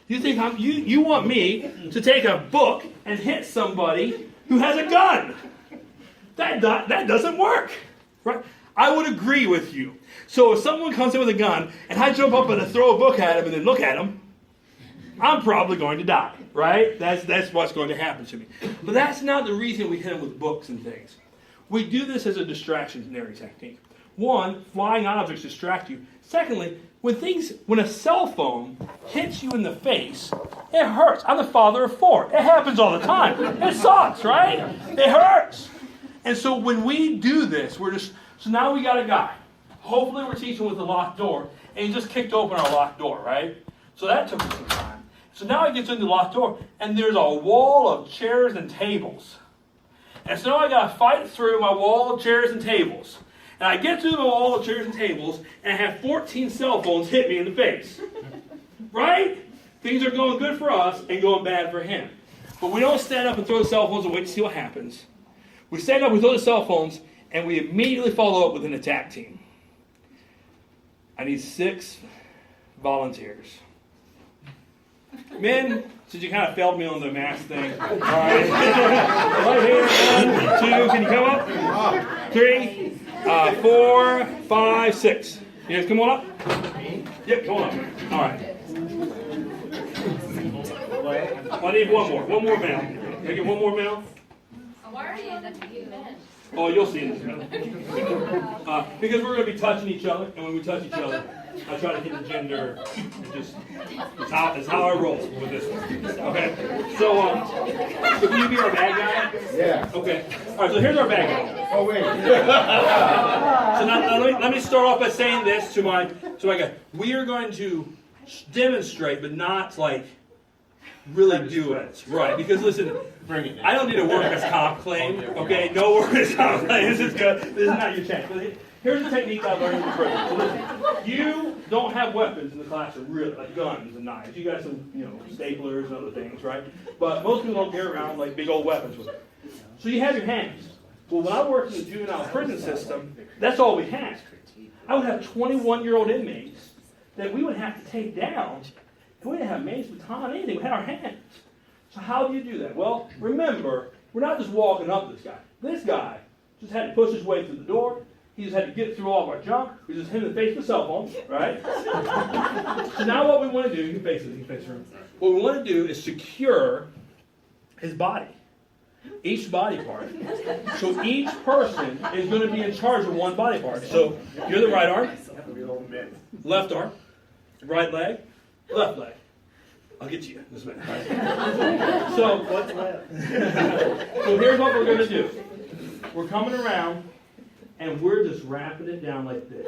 You think you want me to take a book and hit somebody who has a gun? That doesn't work, right? I would agree with you. So if someone comes in with a gun and I jump up and throw a book at him and then look at him, I'm probably going to die, right? That's what's going to happen to me. But that's not the reason we hit him with books and things. We do this as a distractionary technique. One, flying objects distract you. Secondly, when a cell phone hits you in the face, it hurts. I'm the father of 4. It happens all the time. It sucks, right? It hurts. And so when we do this, so now we got a guy. Hopefully we're teaching with a locked door, and he just kicked open our locked door, right? So that took some time. So now he gets into the locked door, and there's a wall of chairs and tables. And so now I got to fight through my wall of chairs and tables. And I get through the wall of chairs and tables, and I have 14 cell phones hit me in the face. Right? Things are going good for us and going bad for him. But we don't stand up and throw the cell phones and wait to see what happens. We stand up, we throw the cell phones, and we immediately follow up with an attack team. I need 6 volunteers. Men, since you kind of failed me on the mask thing. All right. Right here. 1, 2. Can you come up? 3, 4, 5, 6. You guys come on up? Yep, come on up. All right. I need one more. One more male. Can I get one more male? Why are you the men? Oh, you'll see in this minute. Because we're going to be touching each other, and when we touch each other, I try to hit the gender. It's how I roll with this one. Okay. So can you be our bad guy? Yeah. Okay. All right. So here's our bad guy. Oh wait. So now let me start off by saying this to my guy. We are going to demonstrate, but not like really do it. Right. Because listen. I don't need a workers' comp claim, okay? No workers' comp claim. This is good. This is not your chance. But here's a technique I learned in the prison. So listen, you don't have weapons in the classroom, really, like guns and knives. You got some, staplers and other things, right? But most people don't carry around like big old weapons with them. So you have your hands. Well, when I worked in the juvenile prison system, that's all we had. I would have 21-year-old inmates that we would have to take down, and we didn't have mace, baton, anything. We had our hands. So how do you do that? Well, remember, we're not just walking up to this guy. This guy just had to push his way through the door. He just had to get through all of our junk. We just hit him in the face with a cell phone, right? So now what we want to do, you can face it, you can face it. What we want to do is secure his body. Each body part. So each person is going to be in charge of one body part. So you're the right arm, left arm, right leg, left leg. I'll get to you in just a minute. So here's what we're going to do. We're coming around, and we're just wrapping it down like this,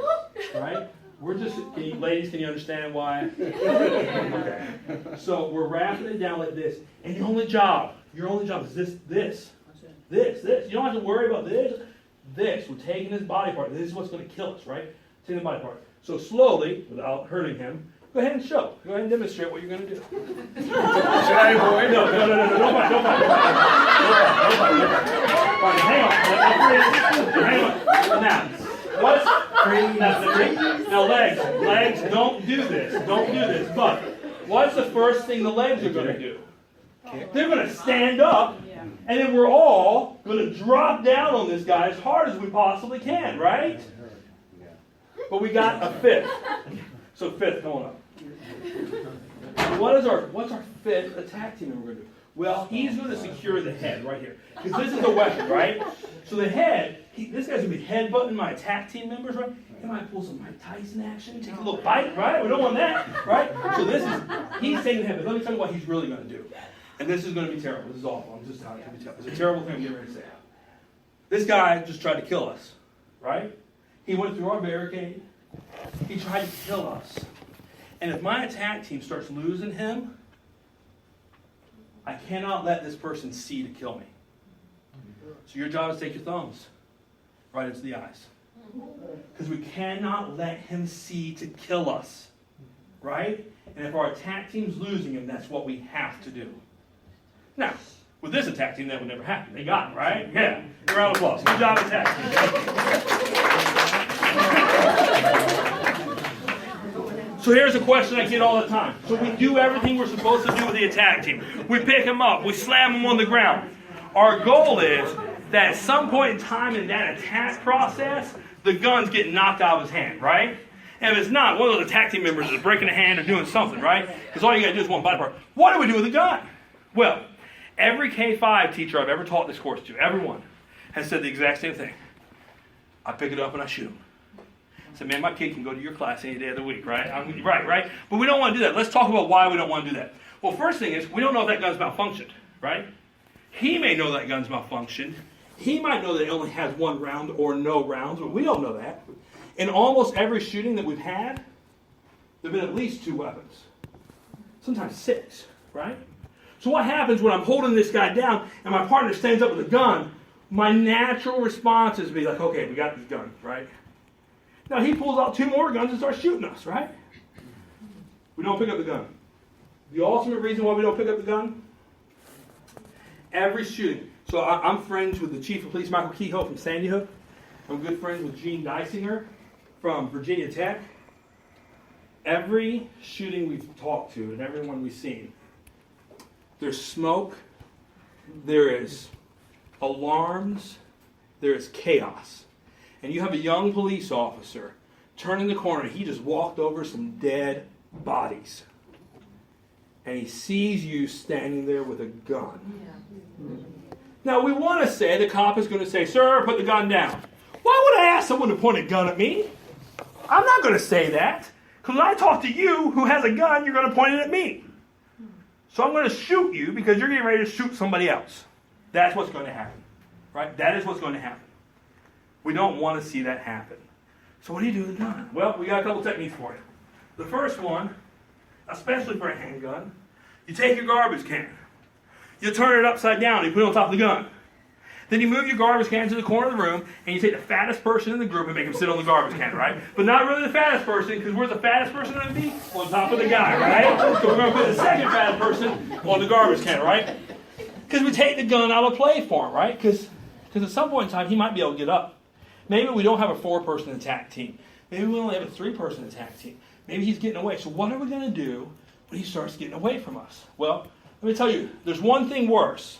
right? We're just, ladies, can you understand why? Okay. So we're wrapping it down like this, and your only job is this. You don't have to worry about this. We're taking his body part. This is what's going to kill us, right? Taking the body part. So slowly, without hurting him, go ahead and show. Go ahead and demonstrate what you're going to do. Should I avoid? No. Don't fight. Hang on. Now, what's now legs? Don't do this. But what's the first thing the legs are going to do? They're going to stand up, and then we're all going to drop down on this guy as hard as we possibly can, right? But we got a fifth. So fifth, come on up. What's our fifth attack team we're going to do? Well, he's going to secure the head right here. Because this is a weapon, right? So the head, this guy's going to be headbutting my attack team members, right? He might pull some Mike Tyson action, take a little bite, right? We don't want that, right? So he's taking the head, but let me tell you what he's really going to do. And this is going to be terrible. This is awful. I'm just telling you. It's a terrible thing I'm getting ready to say. This guy just tried to kill us, right? He went through our barricade. He tried to kill us. And if my attack team starts losing him, I cannot let this person see to kill me. So your job is to take your thumbs right into the eyes. Because we cannot let him see to kill us. Right? And if our attack team's losing him, that's what we have to do. Now, with this attack team, that would never happen. They got it, right? Yeah. Round of applause. Good job, attack team. So here's a question I get all the time. So we do everything we're supposed to do with the attack team. We pick them up. We slam them on the ground. Our goal is that at some point in time in that attack process, the gun's getting knocked out of his hand, right? And if it's not, one of those attack team members is breaking a hand or doing something, right? Because all you got to do is one body part. What do we do with a gun? Well, every K-5 teacher I've ever taught this course to, everyone, has said the exact same thing. I pick it up and I shoot him. I said, man, my kid can go to your class any day of the week, right? Right? But we don't want to do that. Let's talk about why we don't want to do that. Well, first thing is, we don't know if that gun's malfunctioned, right? He may know that gun's malfunctioned. He might know that it only has one round or no rounds, but we don't know that. In almost every shooting that we've had, there have been at least 2 weapons. Sometimes 6, right? So what happens when I'm holding this guy down and my partner stands up with a gun? My natural response is to be like, okay, we got this gun, right? Now he pulls out 2 more guns and starts shooting us, right? We don't pick up the gun. The ultimate reason why we don't pick up the gun? Every shooting. So I'm friends with the chief of police, Michael Kehoe from Sandy Hook. I'm good friends with Gene Dysinger from Virginia Tech. Every shooting we've talked to and everyone we've seen, there's smoke, there is alarms, there is chaos. And you have a young police officer turning the corner, he just walked over some dead bodies. And he sees you standing there with a gun. Now we want to say, the cop is going to say, sir, put the gun down. Why would I ask someone to point a gun at me? I'm not going to say that. Because when I talk to you who has a gun, you're going to point it at me. So I'm going to shoot you because you're getting ready to shoot somebody else. That's what's going to happen. Right? That is what's going to happen. We don't want to see that happen. So what do you do with a gun? Well, we got a couple techniques for you. The first one, especially for a handgun, you take your garbage can. You turn it upside down and you put it on top of the gun. Then you move your garbage can to the corner of the room and you take the fattest person in the group and make him sit on the garbage can, right? But not really the fattest person, because where's the fattest person going to be? On top of the guy, right? So we're going to put the second fattest person on the garbage can, right? Because we take the gun out of play for him, right? Because at some point in time, he might be able to get up. Maybe we don't have a 4-person attack team. Maybe we only have a 3-person attack team. Maybe he's getting away. So what are we going to do when he starts getting away from us? Well, let me tell you, there's one thing worse.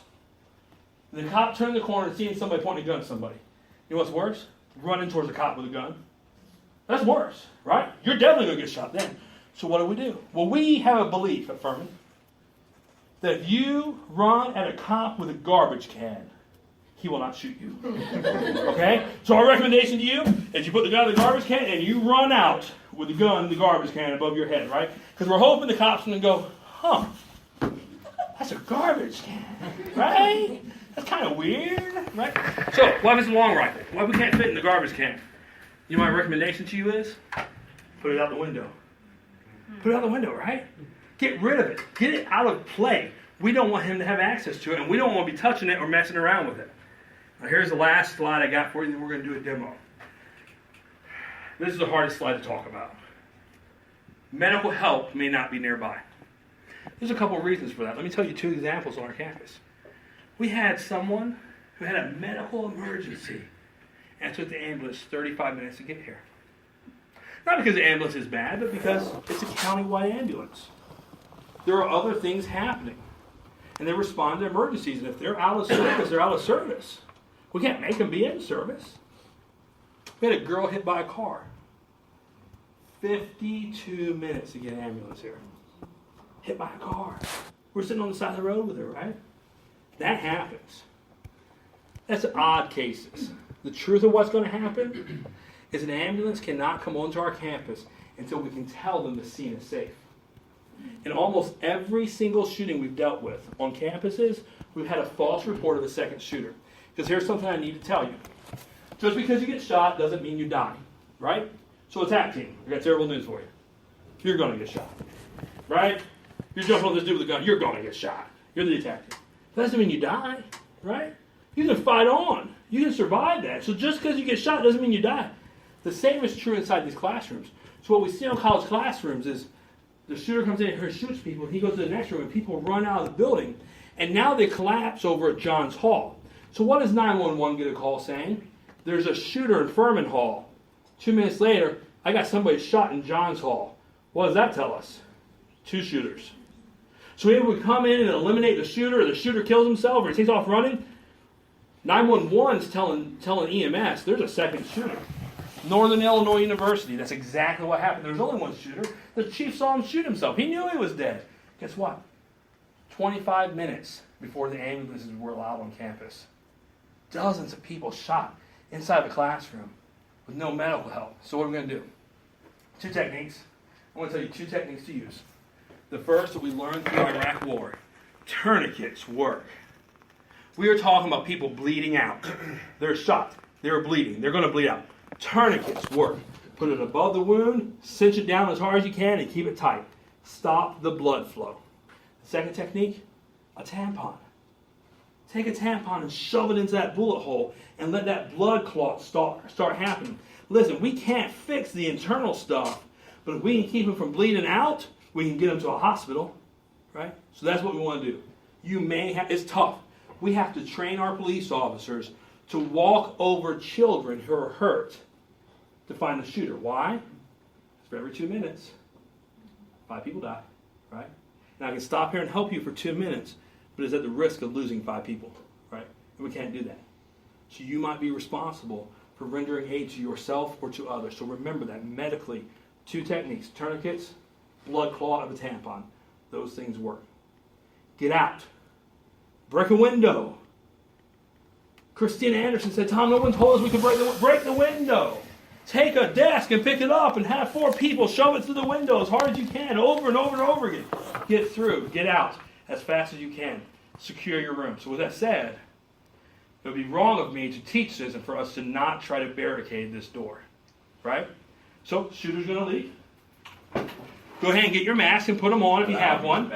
The cop turning the corner and seeing somebody pointing a gun at somebody. You know what's worse? Running towards a cop with a gun. That's worse, right? You're definitely going to get shot then. So what do? Well, we have a belief at Furman that if you run at a cop with a garbage can, he will not shoot you. Okay? So our recommendation to you is you put the gun in the garbage can and you run out with the gun in the garbage can above your head, right? Because we're hoping the cop's going to go, huh, that's a garbage can, right? That's kind of weird, right? So, what if it's a long rifle? What if we can't fit in the garbage can? You know what my recommendation to you is? Put it out the window. Put it out the window, right? Get rid of it. Get it out of play. We don't want him to have access to it, and we don't want to be touching it or messing around with it. Now, here's the last slide I got for you, and then we're going to do a demo. This is the hardest slide to talk about. Medical help may not be nearby. There's a couple of reasons for that. Let me tell you 2 examples on our campus. We had someone who had a medical emergency and it took the ambulance 35 minutes to get here. Not because the ambulance is bad, but because it's a county-wide ambulance. There are other things happening. And they respond to emergencies. And if they're out of service, they're out of service. We can't make them be in service. We had a girl hit by a car. 52 minutes to get an ambulance here. Hit by a car. We're sitting on the side of the road with her, right? That happens. That's odd cases. The truth of what's going to happen is an ambulance cannot come onto our campus until we can tell them the scene is safe. In almost every single shooting we've dealt with on campuses, we've had a false report of a second shooter. Because here's something I need to tell you. Just because you get shot doesn't mean you die, right? So attack team, I got terrible news for you. You're going to get shot, right? You're jumping on this dude with a gun, you're going to get shot. You're the attack team. That doesn't mean you die, right? You can fight on. You can survive that. So just because you get shot doesn't mean you die. The same is true inside these classrooms. So what we see in college classrooms is the shooter comes in here and shoots people, and he goes to the next room, and people run out of the building, and now they collapse over at Johns Hall. So what does 911 get a call saying? There's a shooter in Furman Hall. 2 minutes later, I got somebody shot in Johns Hall. What does that tell us? 2 shooters. So either we come in and eliminate the shooter, or the shooter kills himself, or he takes off running. 911's telling EMS there's a second shooter. Northern Illinois University, that's exactly what happened. There's only one shooter. The chief saw him shoot himself. He knew he was dead. Guess what? 25 minutes before the ambulances were allowed on campus, dozens of people shot inside the classroom with no medical help. So what are we going to do? 2 techniques. I want to tell you 2 techniques to use. The first that we learned through the Iraq War. Tourniquets work. We are talking about people bleeding out. They're shot. They're bleeding. They're going to bleed out. Tourniquets work. Put it above the wound, cinch it down as hard as you can, and keep it tight. Stop the blood flow. The second technique, a tampon. Take a tampon and shove it into that bullet hole and let that blood clot start happening. Listen, we can't fix the internal stuff, but if we can keep them from bleeding out, we can get them to a hospital, right? So that's what we want to do. It's tough. We have to train our police officers to walk over children who are hurt to find the shooter. Why? For every 2 minutes, 5 people die, right? And I can stop here and help you for 2 minutes, but it's at the risk of losing 5 people, right? And we can't do that. So you might be responsible for rendering aid to yourself or to others. So remember that medically, 2 techniques, tourniquets, blood clot of a tampon. Those things work. Get out. Break a window. Christina Anderson said, Tom, no one told us we could break the window. Take a desk and pick it up and have 4 people shove it through the window as hard as you can, over and over and over again. Get through. Get out as fast as you can. Secure your room. So with that said, it would be wrong of me to teach this and for us to not try to barricade this door. Right? So, shooter's going to leave. Go ahead and get your mask and put them on if you have one.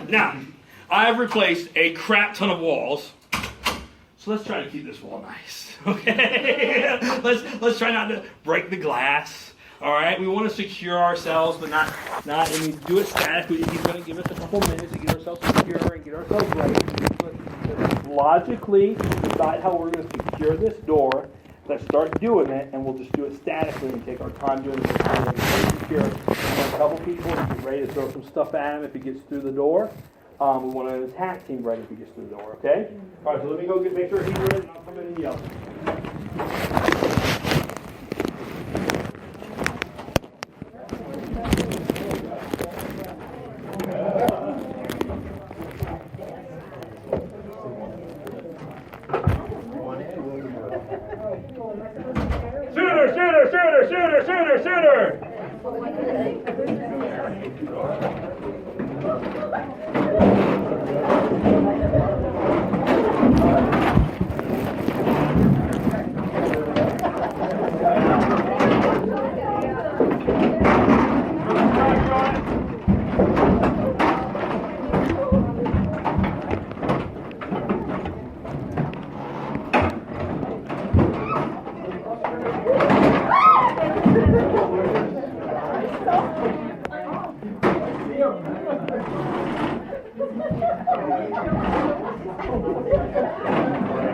Now, I have replaced a crap ton of walls. So let's try to keep this wall nice. Okay? let's try not to break the glass. All right? We want to secure ourselves, but not and we do it statically. He's going to give us a couple minutes to get ourselves secure and get ourselves ready. Let's logically decide how we're going to secure this door. Let's start doing it, and we'll just do it statically and take our time doing it. Secure. We want a couple people to get ready to throw some stuff at him if he gets through the door. We want an attack team ready if he gets through the door, okay? All right, so let me go make sure he's ready, and I'll come in and yell. Shooter!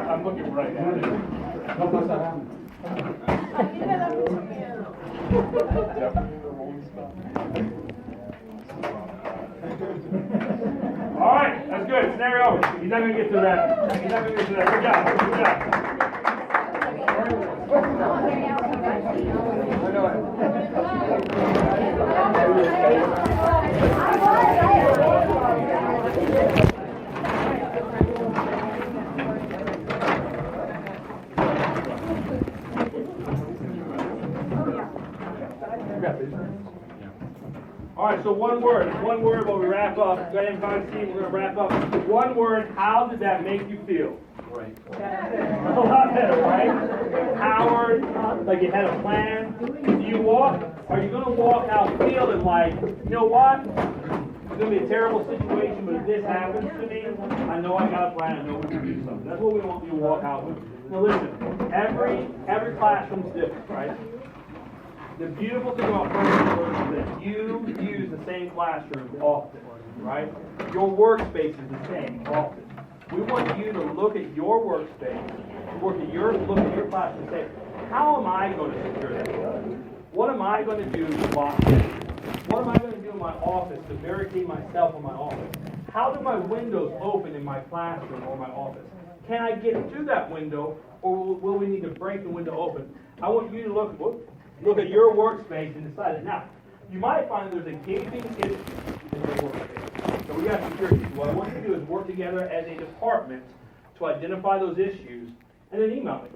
I'm looking right at it. How does that happen? All right, that's good. Scenario over. He's not going to get to that. Good job. All right, so one word while we wrap up. Go ahead and find Steve. We're going to wrap up. One word, how did that make you feel? Right. A lot better, right? Empowered, like you had a plan. Are you going to walk out feeling like, you know what? It's going to be a terrible situation, but if this happens to me, I know I got a plan. I know we can do something. That's what we want you to walk out with. Now listen, every classroom's different, right? The beautiful thing about personal is that you use the same classroom often, right? Your workspace is the same often. We want you to look at your workspace, look at your classroom and say, how am I going to secure that? What am I going to do to lock in? What am I going to do in my office to barricade myself in my office? How do my windows open in my classroom or my office? Can I get through that window, or will we need to break the window open? I want you to look at your workspace and decide it. Now, you might find there's a gaping issue in your workspace. So we got security. What I want you to do is work together as a department to identify those issues, and then email me.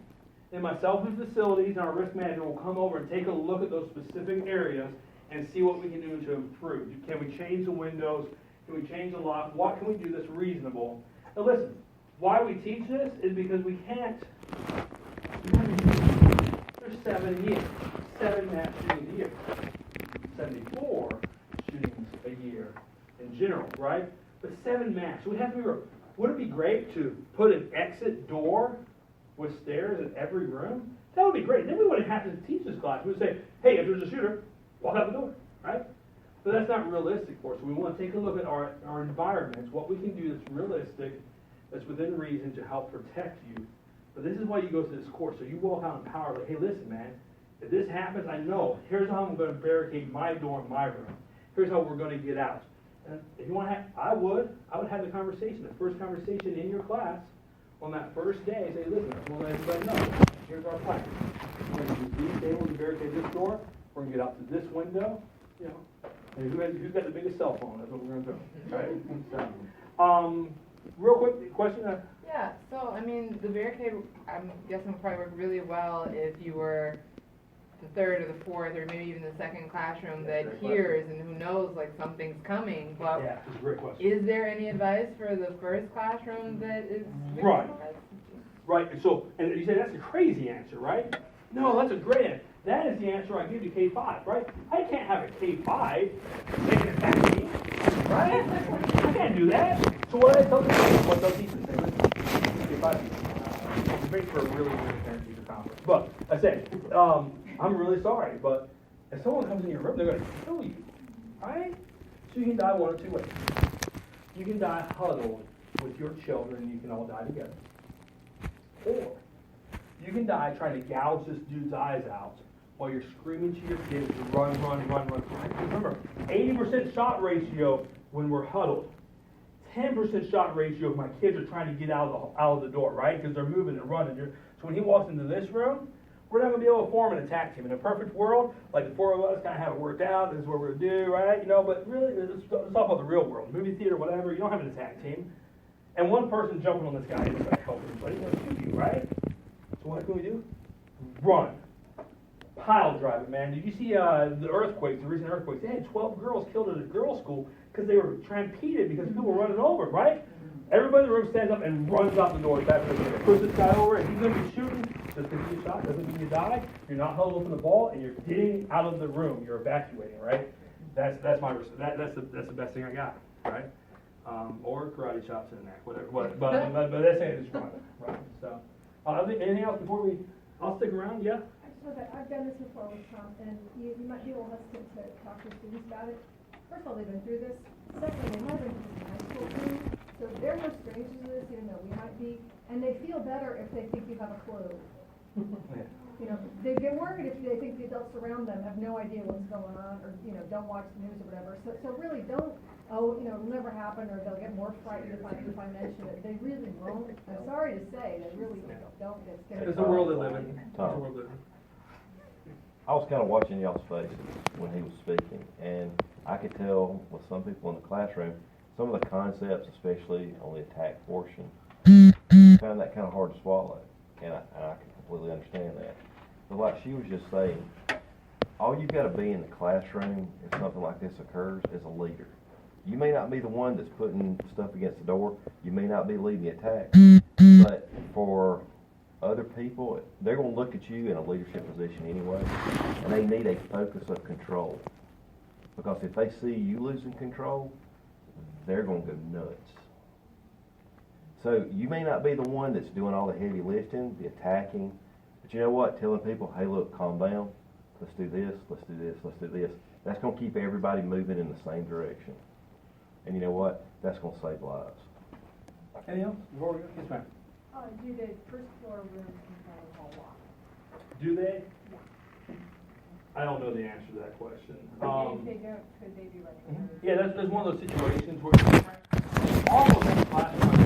Then myself and facilities and our risk manager will come over and take a look at those specific areas and see what we can do to improve. Can we change the windows? Can we change the lock? What can we do that's reasonable? Now listen, why we teach this is because we can't. There's 7 years, 7 mass shootings a year, 74 shootings a year in general, right? But 7 mass. So we have to be. Would it be great to put an exit door with stairs in every room? That would be great. Then we wouldn't have to teach this class. We would say, hey, if there's a shooter, walk out the door, right? But that's not realistic for us. So we want to take a look at our environments, what we can do that's realistic, that's within reason to help protect you. But this is why you go through this course. So you walk out empowered, like, hey, listen, man, if this happens, I know. Here's how I'm going to barricade my door in my room. Here's how we're going to get out. And if you want to have, I would have the conversation, the first conversation in your class on that first day. Say, listen, we'll let everybody know. Here's our plan. We're going to use these tables to barricade this door. We're going to get out to this window. You know, and who's got the biggest cell phone? That's what we're going to do. Right? So, real quick question. Yeah. So I mean, the barricade, I'm guessing would probably work really well if you were the third or the fourth or maybe even the second classroom that hears and who knows, like, something's coming. But yeah, that's a great question. Is there any advice for the first classroom that is right? Right. So, and you say that's a crazy answer, right? No, that's a great answer. That is the answer I give to K-5, right? I can't have a K-5 taking it back to me, right? I can't do that. So what I tell them, what they'll teach them, say, listen, K-5, it's great for a really parent-teacher conference. But I say, I'm really sorry, but if someone comes in your room, they're going to kill you, right? So you can die one of 2 ways. You can die huddled with your children, and you can all die together. Or you can die trying to gouge this dude's eyes out while you're screaming to your kids to run. Remember, 80% shot ratio when we're huddled. 10% shot ratio if my kids are trying to get out of the door, right? Because they're moving and running. So when he walks into this room, we're not going to be able to form an attack team. In a perfect world, like the 4 of us kind of have it worked out. This is what we're going to do, right? You know, but really, let's talk about the real world. Movie theater, whatever, you don't have an attack team. And one person jumping on this guy isn't going to help anybody. He's going to shoot you, right? So what can we do? Run. Pile drive it, man. Did you see the earthquakes, the recent earthquakes? They had 12 girls killed at a girls' school because they were trampeded because people were running over, right? Everybody in the room stands up and runs out the door as fast as they can. Push this guy over. If he's going to be shooting, just because you shot doesn't mean you die. You're not held up in the ball, and you're getting out of the room. You're evacuating, right? That's the best thing I got, right? Or karate chops in the neck, whatever. But that's it. It's run, right? So, anything else before we? I'll stick around. Yeah. Okay, I've done this before with Tom, and you might be a little hesitant to talk to students about it. First of all, they've been through this. Secondly, they might have been through high school too, so they're no strangers to this, even though we might be, and they feel better if they think you have a clue. Yeah. You know, they get worried if they think the adults around them have no idea what's going on, or, you know, don't watch the news or whatever. So really don't, you know, it'll never happen, or they'll get more frightened if I mention it. They really won't. I'm sorry to say, they really don't get scared. It's the world they live in. It's the world they live in. I was kind of watching y'all's faces when he was speaking, and I could tell with some people in the classroom, some of the concepts, especially on the attack portion, found that kind of hard to swallow, and I can completely understand that. But like she was just saying, all you've got to be in the classroom if something like this occurs is a leader. You may not be the one that's putting stuff against the door. You may not be leading the attack, but for other people, they're going to look at you in a leadership position anyway, and they need a focus of control. Because if they see you losing control, they're going to go nuts. So you may not be the one that's doing all the heavy lifting, the attacking, but you know what? Telling people, hey, look, calm down. Let's do this, let's do this, let's do this. That's going to keep everybody moving in the same direction. And you know what? That's going to save lives. Anything else? Before we go? Yes, ma'am. Do the first floor rooms contain hall lock? Do they? I don't know the answer to that question. If they don't, could they be running? Yeah, that's one of those situations where almost in classroom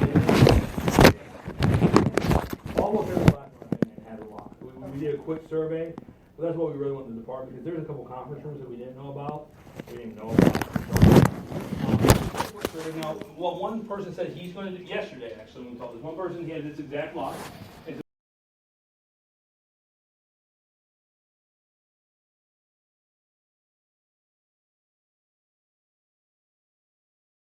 quick survey. But that's what we really want in the department, because there's a couple conference rooms that we didn't know about. We didn't even know about. Now, what one person said he's going to do yesterday, actually, when we talked, this one person, he had this exact lot.